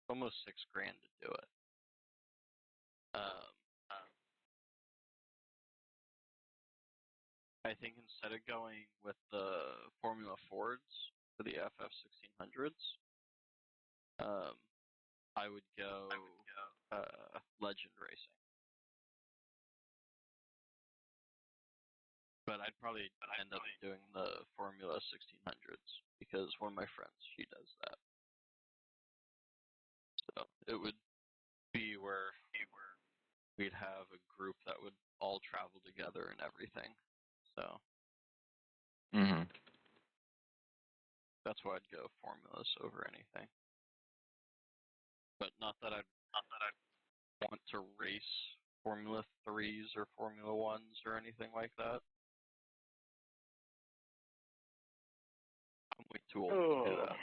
almost $6,000 to do it. I think instead of going with the Formula Fords for the FF 1600s, I would go Legend Racing. But I'd probably end up doing the Formula 1600s because one of my friends, she does that. So it would be where we'd have a group that would all travel together and everything. So that's why I'd go formulas over anything. But not that I'd want to race Formula 3s or Formula 1s or anything like that. I'm way too old to do that.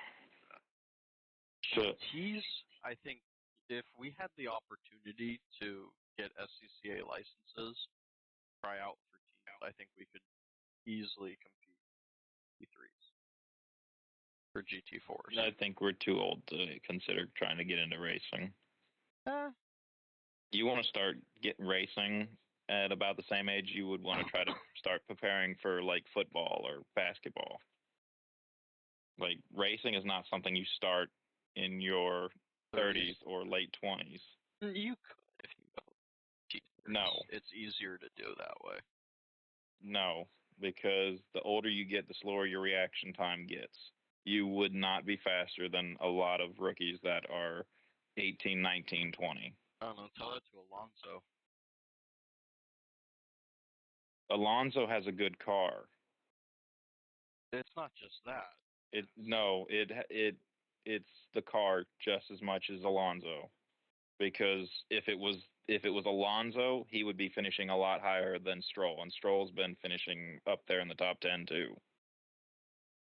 GTs, I think if we had the opportunity to get SCCA licenses, try out for teams, I think we could easily compete T3s or GT4s. I think we're too old to consider trying to get into racing. You want to start getting racing at about the same age you would want to try to start preparing for like football or basketball. Like racing is not something you start in your 30s or late 20s. You could if you go T3s. No. It's easier to do that way. No, because the older you get, the slower your reaction time gets. You would not be faster than a lot of rookies that are 18, 19, 20. I don't know, tell that to Alonso. Alonso has a good car. It's not just that. It's the car just as much as Alonso. Because if it was Alonso, he would be finishing a lot higher than Stroll, and Stroll's been finishing up there in the top 10 too.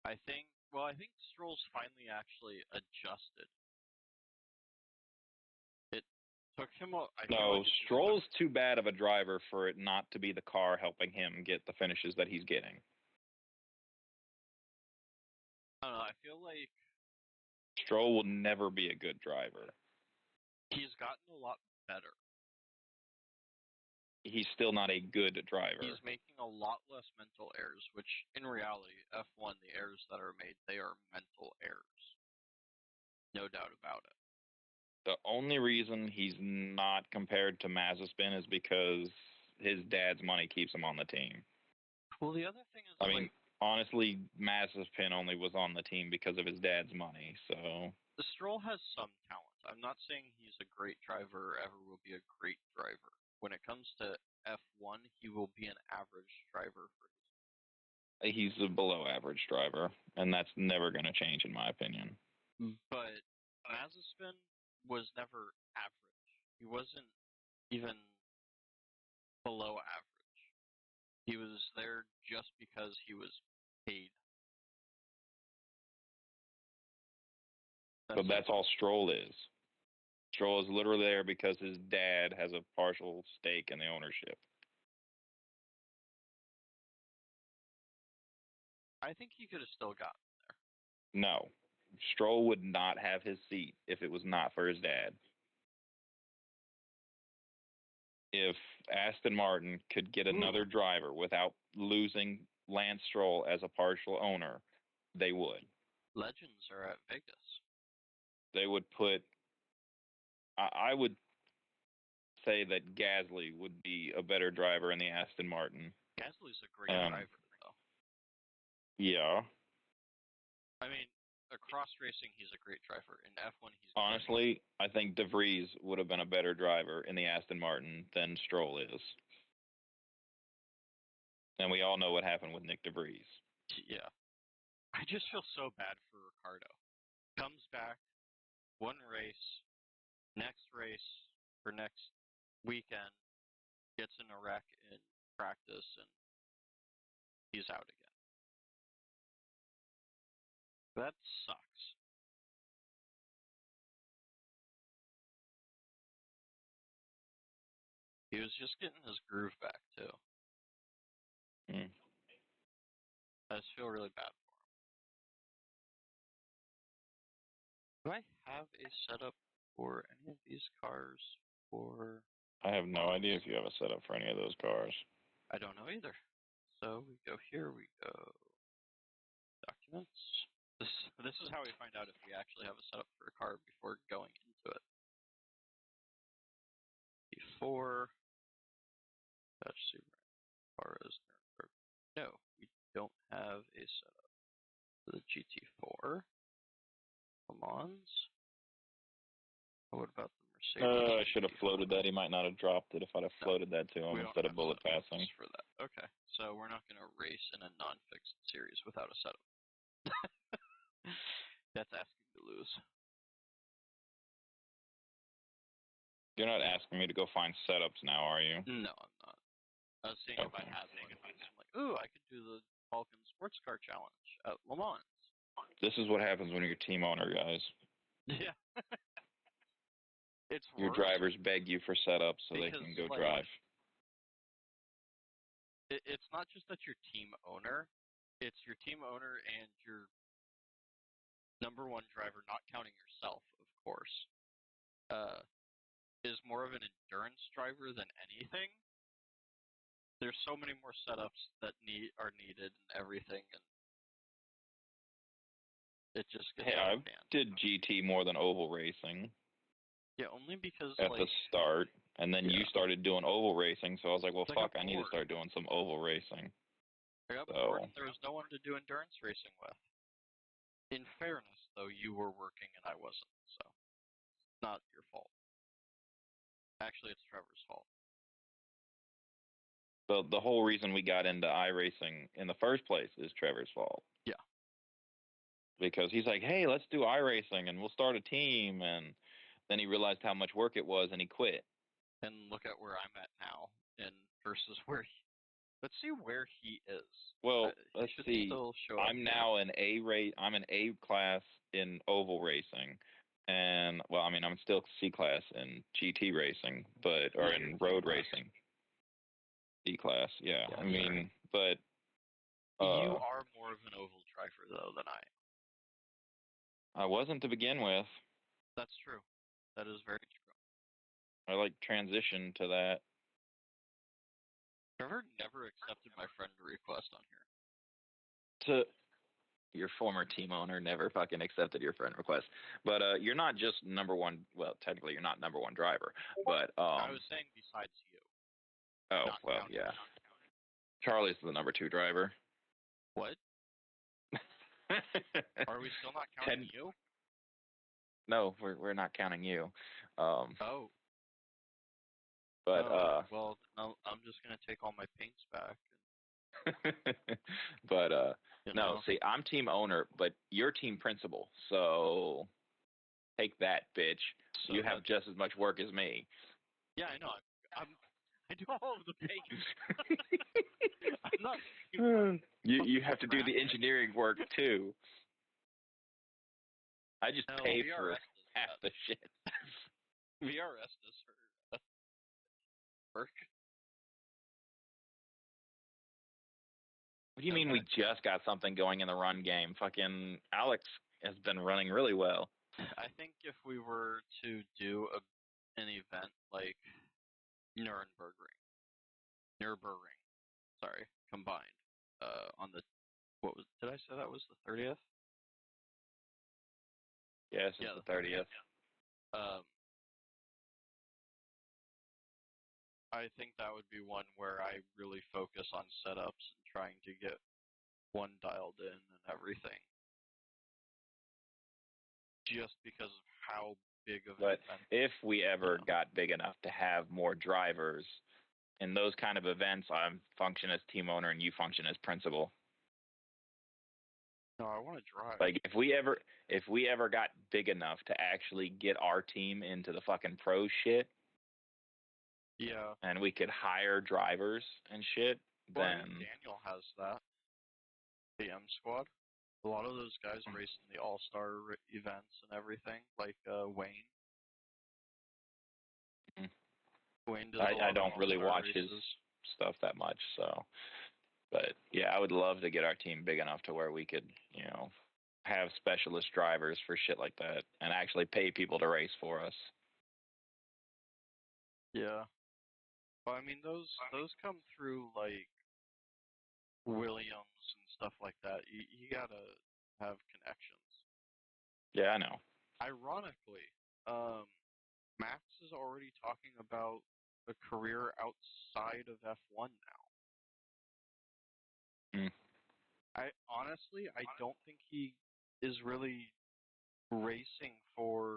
I think Stroll's finally actually adjusted. It took him Stroll's too bad of a driver for it not to be the car helping him get the finishes that he's getting. I don't know, I feel like Stroll will never be a good driver. He's gotten a lot better. He's still not a good driver. He's making a lot less mental errors, which in reality, F1, the errors that are made, they are mental errors. No doubt about it. The only reason he's not compared to Mazepin is because his dad's money keeps him on the team. Well, the other thing is, I mean, honestly, Mazepin only was on the team because of his dad's money, so... The Stroll has some talent. I'm not saying he's a great driver or ever will be a great driver. When it comes to F1, he will be an average driver for his. He's a below average driver, and that's never going to change in my opinion. But Mazepin was never average. He wasn't even below average. He was there just because he was paid. But that's all Stroll is. Stroll is literally there because his dad has a partial stake in the ownership. I think he could have still gotten there. No. Stroll would not have his seat if it was not for his dad. If Aston Martin could get another driver without losing Lance Stroll as a partial owner, they would. Legends are at Vegas. They would put... I would say that Gasly would be a better driver in the Aston Martin. Gasly's a great driver, though. Yeah. I mean, across racing, he's a great driver. In F1, he's... Honestly, I think De Vries would have been a better driver in the Aston Martin than Stroll is. And we all know what happened with Nick De Vries. Yeah. I just feel so bad for Ricardo. Comes back, one race, next race, for next weekend, gets in a wreck in practice, and he's out again. That sucks. He was just getting his groove back, too. I just feel really bad for him. Do I have a setup for any of these cars for... I have no idea if you have a setup for any of those cars. I don't know either. So we go here, we go documents. This is how we find out if we actually have a setup for a car before going into it. Before let's see car is Nuremberg. No, we don't have a setup for the GT4. Le Mans. What about the Mercedes? I should have floated that. He might not have dropped it if I'd have floated that to him instead of bullet passing. For that. Okay, so we're not going to race in a non-fixed series without a setup. That's asking to lose. You're not asking me to go find setups now, are you? No, I'm not. I was seeing if I had one. I'm like, ooh, I could do the Falcon Sports Car Challenge at Le Mans. This is what happens when you're a team owner, guys. Yeah. It's your worse drivers beg you for setups so they can go drive. It's not just that you're team owner. It's your team owner and your number one driver, not counting yourself, of course, is more of an endurance driver than anything. There's so many more setups that are needed and everything, and it just gets I did GT more than oval racing. Yeah, only because at the start, and then you started doing oval racing, so I was like, well, fuck, I need to start doing some oval racing. I got bored, and there was no one to do endurance racing with. In fairness, though, you were working and I wasn't, so it's not your fault. Actually, it's Trevor's fault. The whole reason we got into iRacing in the first place is Trevor's fault. Yeah. Because he's like, hey, let's do iRacing, and we'll start a team, and then he realized how much work it was, and he quit. And look at where I'm at now, and versus where let's see where he is. Well, let's see. I'm now an I'm an A class in oval racing, and well, I mean, I'm still C class in GT racing, or in road racing. D class, yeah. I mean, but you are more of an oval driver though than I wasn't to begin with. That's true. That is very true. I transitioned to that. Trevor never accepted my friend request on here. Your former team owner never fucking accepted your friend request. But you're not just number one. Well, technically, you're not number one driver. But I was saying besides you. Oh, well, yeah. Charlie's the number 2 driver. What? Are we still not counting you? No, we're not counting you. Oh. But well, I'm just gonna take all my paints back. But no, see, I'm team owner, but you're team principal. So take that, bitch. So you have just as much work as me. Yeah, I know. I do all of the paint. I'm not. You have to do the engineering work too. I just pay for half the shit. VRS does her work. What do you mean we just got something going in the run game? Fucking Alex has been running really well. I think if we were to do an event like Nürburgring, sorry, combined, on the, did I say that was the 30th? Yes, it's the 30th. I think that would be one where I really focus on setups and trying to get one dialed in and everything. Just because of how big of an event. If we ever got big enough to have more drivers, in those kind of events, I function as team owner and you function as principal. No, I want to drive. Like if we ever got big enough to actually get our team into the fucking pro shit. Yeah. And we could hire drivers and shit, well, then I think Daniel has that. The M squad. A lot of those guys race in the All-Star events and everything, like Wayne. Wayne does I don't really watch his stuff that much, so. But yeah, Yeah, I would love to get our team big enough to where we could, have specialist drivers for shit like that and actually pay people to race for us. Yeah. Well, I mean, those come through like Williams and stuff like that. You gotta have connections. Yeah, I know. Ironically, Max is already talking about a career outside of F1 now. Mm. I don't think he is really racing for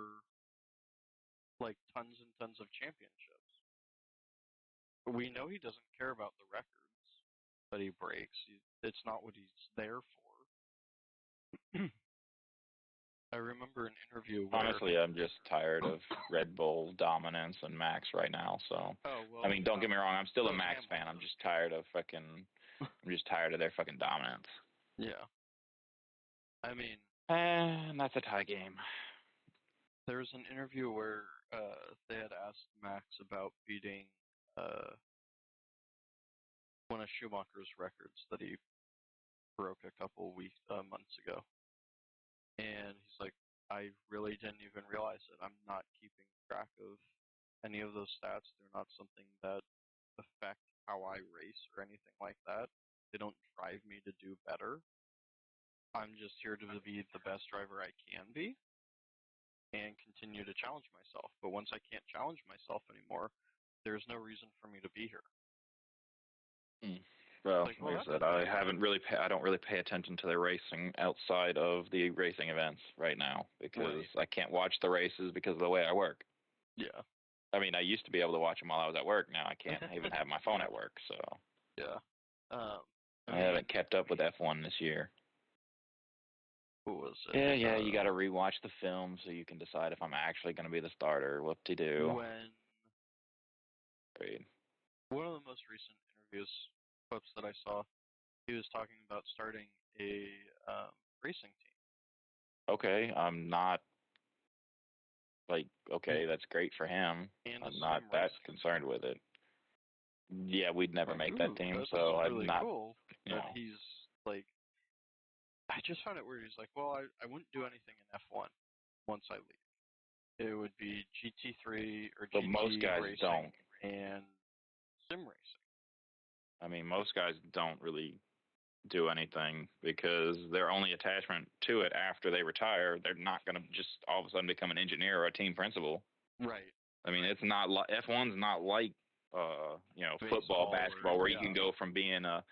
like tons and tons of championships. We know he doesn't care about the records that he breaks. It's not what he's there for. I remember an interview where Honestly, I'm just tired of Red Bull dominance and Max right now. So, I mean, don't get me wrong, I'm still a Max fan. I'm just tired of their fucking dominance. Yeah. I mean, and that's a tie game. There was an interview where they had asked Max about beating one of Schumacher's records that he broke a couple months ago. And he's like, I really didn't even realize it. I'm not keeping track of any of those stats. They're not something that affect how I race or anything like that. They don't drive me to do better. I'm just here to be the best driver I can be and continue to challenge myself. But once I can't challenge myself anymore, there's no reason for me to be here. Well, like I said, I don't really pay attention to the racing outside of the racing events right now because I can't watch the races because of the way I work. Yeah. I mean, I used to be able to watch them while I was at work. Now I can't even have my phone at work. So. Yeah. I haven't kept up with F1 this year. What was it? Yeah, you got to rewatch the film so you can decide if I'm actually going to be the starter. Whoop-de-doo. One of the most recent interviews clips that I saw, he was talking about starting a racing team. Okay, I'm not that's great for him. And I'm not that concerned with it. Yeah, we'd never make that team, so I'm really not. Cool that he's like, I just found it weird. He's like, well, I wouldn't do anything in F1 once I leave. It would be GT3 or GT most guys racing don't. And sim racing. I mean, most guys don't really do anything because their only attachment to it after they retire, they're not going to just all of a sudden become an engineer or a team principal. Right. I mean, it's not like F1's not like football, basketball, where you can go from being a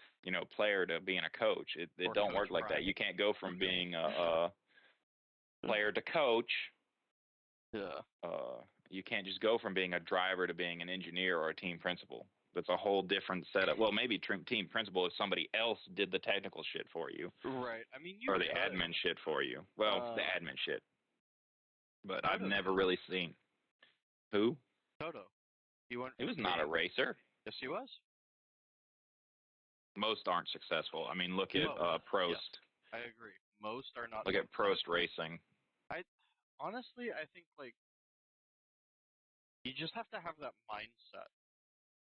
player to being a coach. It don't work like that. You can't go from being a player to coach. Yeah. You can't just go from being a driver to being an engineer or a team principal. That's a whole different setup. Well, maybe team principal if somebody else did the technical shit for you. Right. I mean, or the admin shit for you. Well, the admin shit. But I've never really seen. Who? Toto. He was not a racer. Yes, he was. Most aren't successful. I mean, look at Prost. Yes, I agree. Most are not. Look at Prost racing. Honestly, I think like you just have to have that mindset.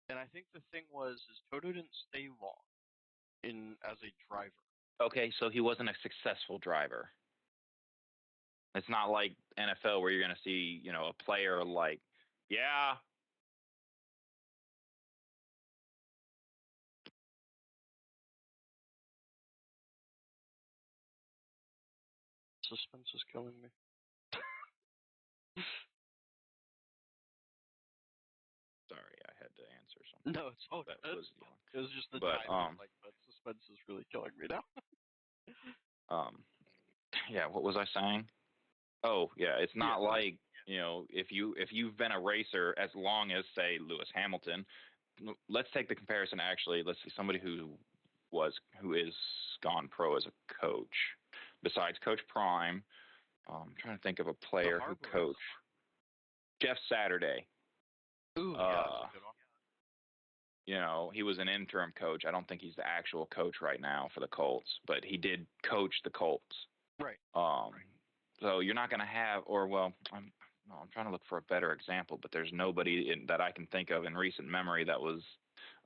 And I think the thing is Toto didn't stay long as a driver. Okay, so he wasn't a successful driver. It's not like NFL where you're going to see, a player like, yeah. Suspense is killing me. Sorry, I had to answer something. No, it's that was it was just the time. Like that suspense is really killing me now. Yeah, what was I saying? Oh, yeah, it's not like if you've been a racer as long as say Lewis Hamilton. Let's take the comparison. Actually, let's see somebody who is gone pro as a coach. Besides Coach Prime, I'm trying to think of a player who coached. Jeff Saturday. Ooh, yeah, that's a good one. He was an interim coach. I don't think he's the actual coach right now for the Colts, but he did coach the Colts. Right. So you're not going to have, I'm trying to look for a better example, but there's nobody that I can think of in recent memory that was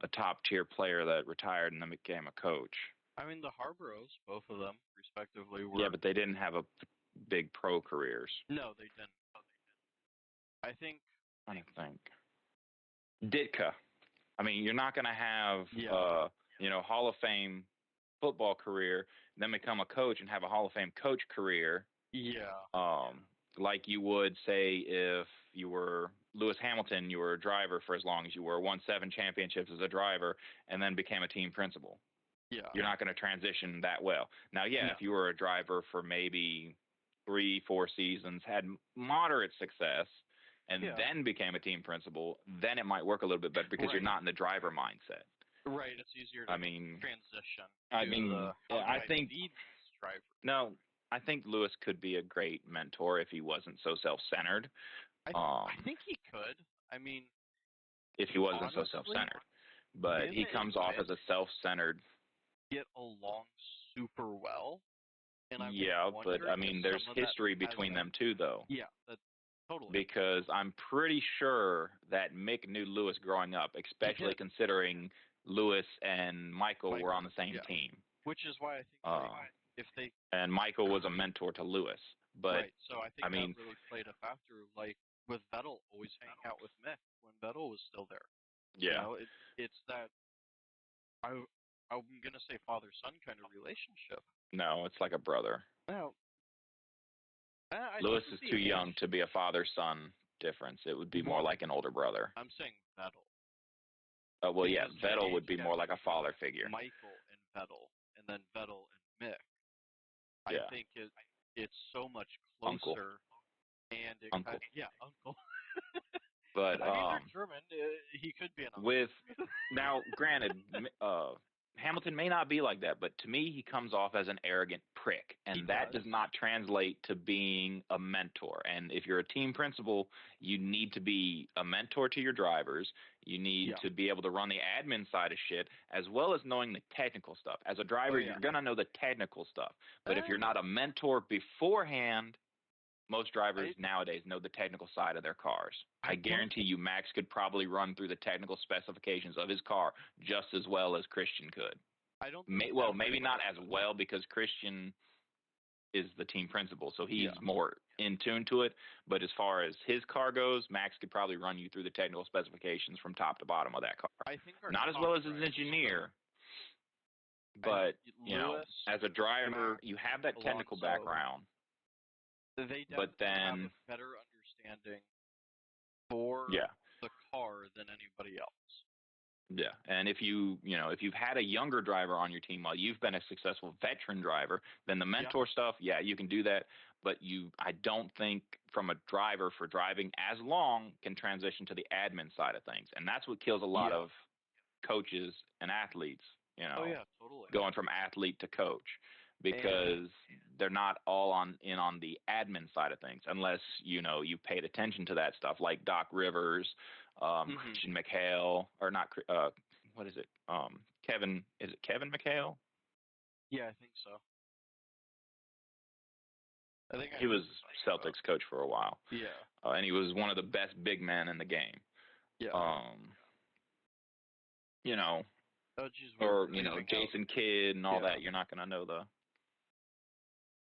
a top tier player that retired and then became a coach. I mean, the Harboros, both of them, respectively, were. Yeah, but they didn't have a big pro careers. No, they didn't. I think. I don't think. Ditka. I mean, you're not going to have, Hall of Fame football career, then become a coach and have a Hall of Fame coach career. Yeah. Like you would say if you were Lewis Hamilton, you were a driver for as long as you were, won 7 championships as a driver, and then became a team principal. Yeah. You're not going to transition that well. Now, No. if you were a driver for maybe 3-4 seasons, had moderate success, and then became a team principal, then it might work a little bit better because you're not in the driver mindset. Right, it's easier to transition. I think lead this driver. No, I think Lewis could be a great mentor if he wasn't so self-centered. I think he could. I mean, if he wasn't honestly, so self-centered, but he comes off as a self-centered. Get along super well. And but I mean, there's history between them too, though. Yeah, totally. Because I'm pretty sure that Mick knew Lewis growing up, especially considering Lewis and Michael were on the same team. Which is why I think if they and Michael was a mentor to Lewis, but so I think that really played a factor. Like with Vettel always hanging out with Mick when Vettel was still there. Yeah, it's that I'm gonna say father-son kind of relationship. No, it's like a brother. Well, Lewis is too young to be a father-son difference. It would be more like an older brother. I'm saying Vettel. Vettel would be more like a father figure. Michael and Vettel, and then Vettel and Mick. I think it's so much closer. Uncle. And it Uncle. Uncle. But I mean, they're German. He could be an uncle. Now, granted, Hamilton may not be like that, but to me, he comes off as an arrogant prick, and that does not translate to being a mentor. And if you're a team principal, you need to be a mentor to your drivers. You need to be able to run the admin side of shit, as well as knowing the technical stuff. As a driver, you're going to know the technical stuff. But if you're not a mentor beforehand, most drivers nowadays know the technical side of their cars. I guarantee you Max could probably run through the technical specifications of his car just as well as Christian could. Maybe not as well because Christian is the team principal, so he's more in tune to it. But as far as his car goes, Max could probably run you through the technical specifications from top to bottom of that car. Not as well as his engineer, but as a driver, you have that technical background. They definitely have a better understanding for the car than anybody else. Yeah, and if you've had a younger driver on your team while you've been a successful veteran driver, then the mentor stuff, you can do that. But I don't think from a driver for driving as long can transition to the admin side of things, and that's what kills a lot of coaches and athletes. Totally. Going from athlete to coach. Because they're not all in on the admin side of things, unless you paid attention to that stuff, like Doc Rivers, Christian McHale, or not. What is it? Kevin? Is it Kevin McHale? Yeah, I think so. I think he was Celtics coach for a while. Yeah, and he was one of the best big men in the game. Yeah. Or Jason Kidd and all that. You're not going to know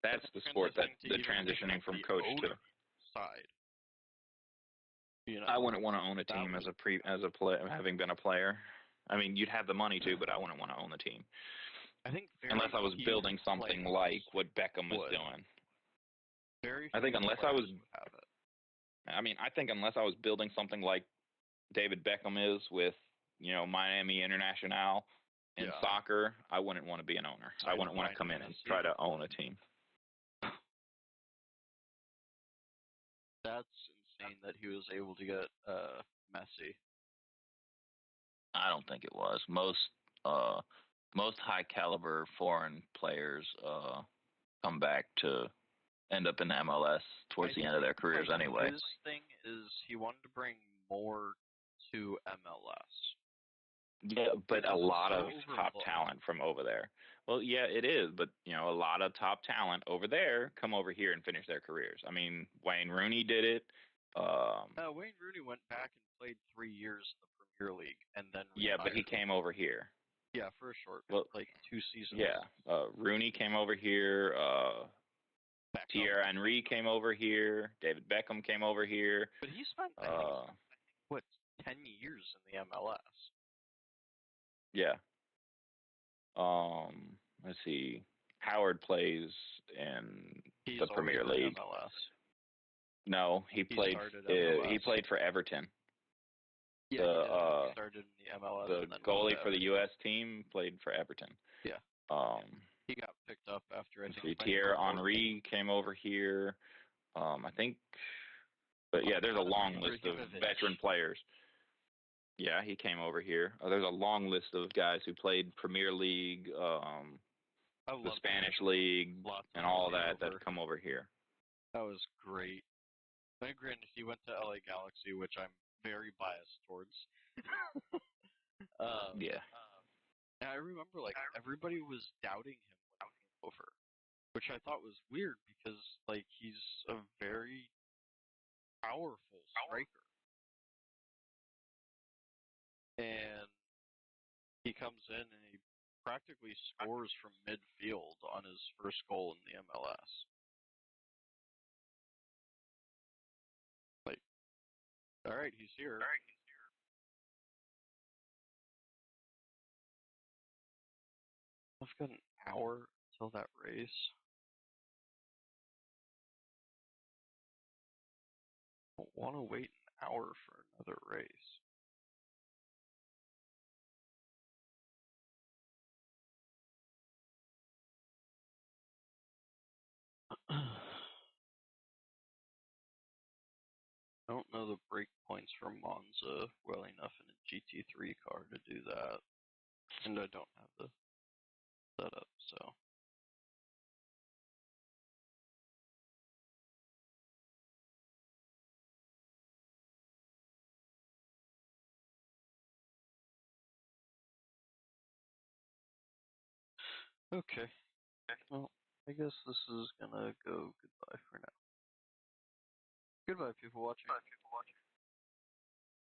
That's the sport the transitioning from coach to side. I wouldn't want to own a team having been a player. I mean, you'd have the money too, but I wouldn't want to own the team. I think unless I was building something like what Beckham was doing. I think unless I was building something like David Beckham is with Miami International in soccer, I wouldn't want to be an owner. I wouldn't want to come in and try to own a team. That's insane that he was able to get Messi. I don't think it was. Most high caliber foreign players come back to end up in MLS towards the end of their careers anyway. His thing is he wanted to bring more to MLS. Yeah, but a lot of top talent from over there. Well, yeah, it is, but a lot of top talent over there come over here and finish their careers. I mean, Wayne Rooney did it. Wayne Rooney went back and played 3 years in the Premier League, and then but he came over here. Yeah, for a short, Well, like 2 seasons. yeah. Rooney came over here. Beckham. Thierry Henry came over here. David Beckham came over here. But he spent, I think, what, 10 years in the MLS. Yeah. Let's see. Howard plays in He's the Premier always been League. MLS. No, he played. started He MLS. played for Everton. Yeah, he did. He started in the MLS. The and then goalie went to for the Everton. U.S. team played for Everton. Yeah. He got picked up after, I think, Thierry Henry came over here. I think. But yeah, there's a long list of veteran players. Yeah, he came over here. There's a long list of guys who played Premier League, the Spanish League, and all that come over here. That was great. I granted, he went to LA Galaxy, which I'm very biased towards. Yeah. And I remember, like, everybody was doubting him when he came over, which I thought was weird because, like, he's a very powerful striker. And he comes in and he practically scores from midfield on his first goal in the MLS. Like, all right, he's here. I've got an hour till that race. I don't want to wait an hour for another race. I don't know the break points for Monza well enough in a GT3 car to do that. And I don't have the setup, so. Okay. Well, I guess this is gonna go goodbye for now. Goodbye, people watching.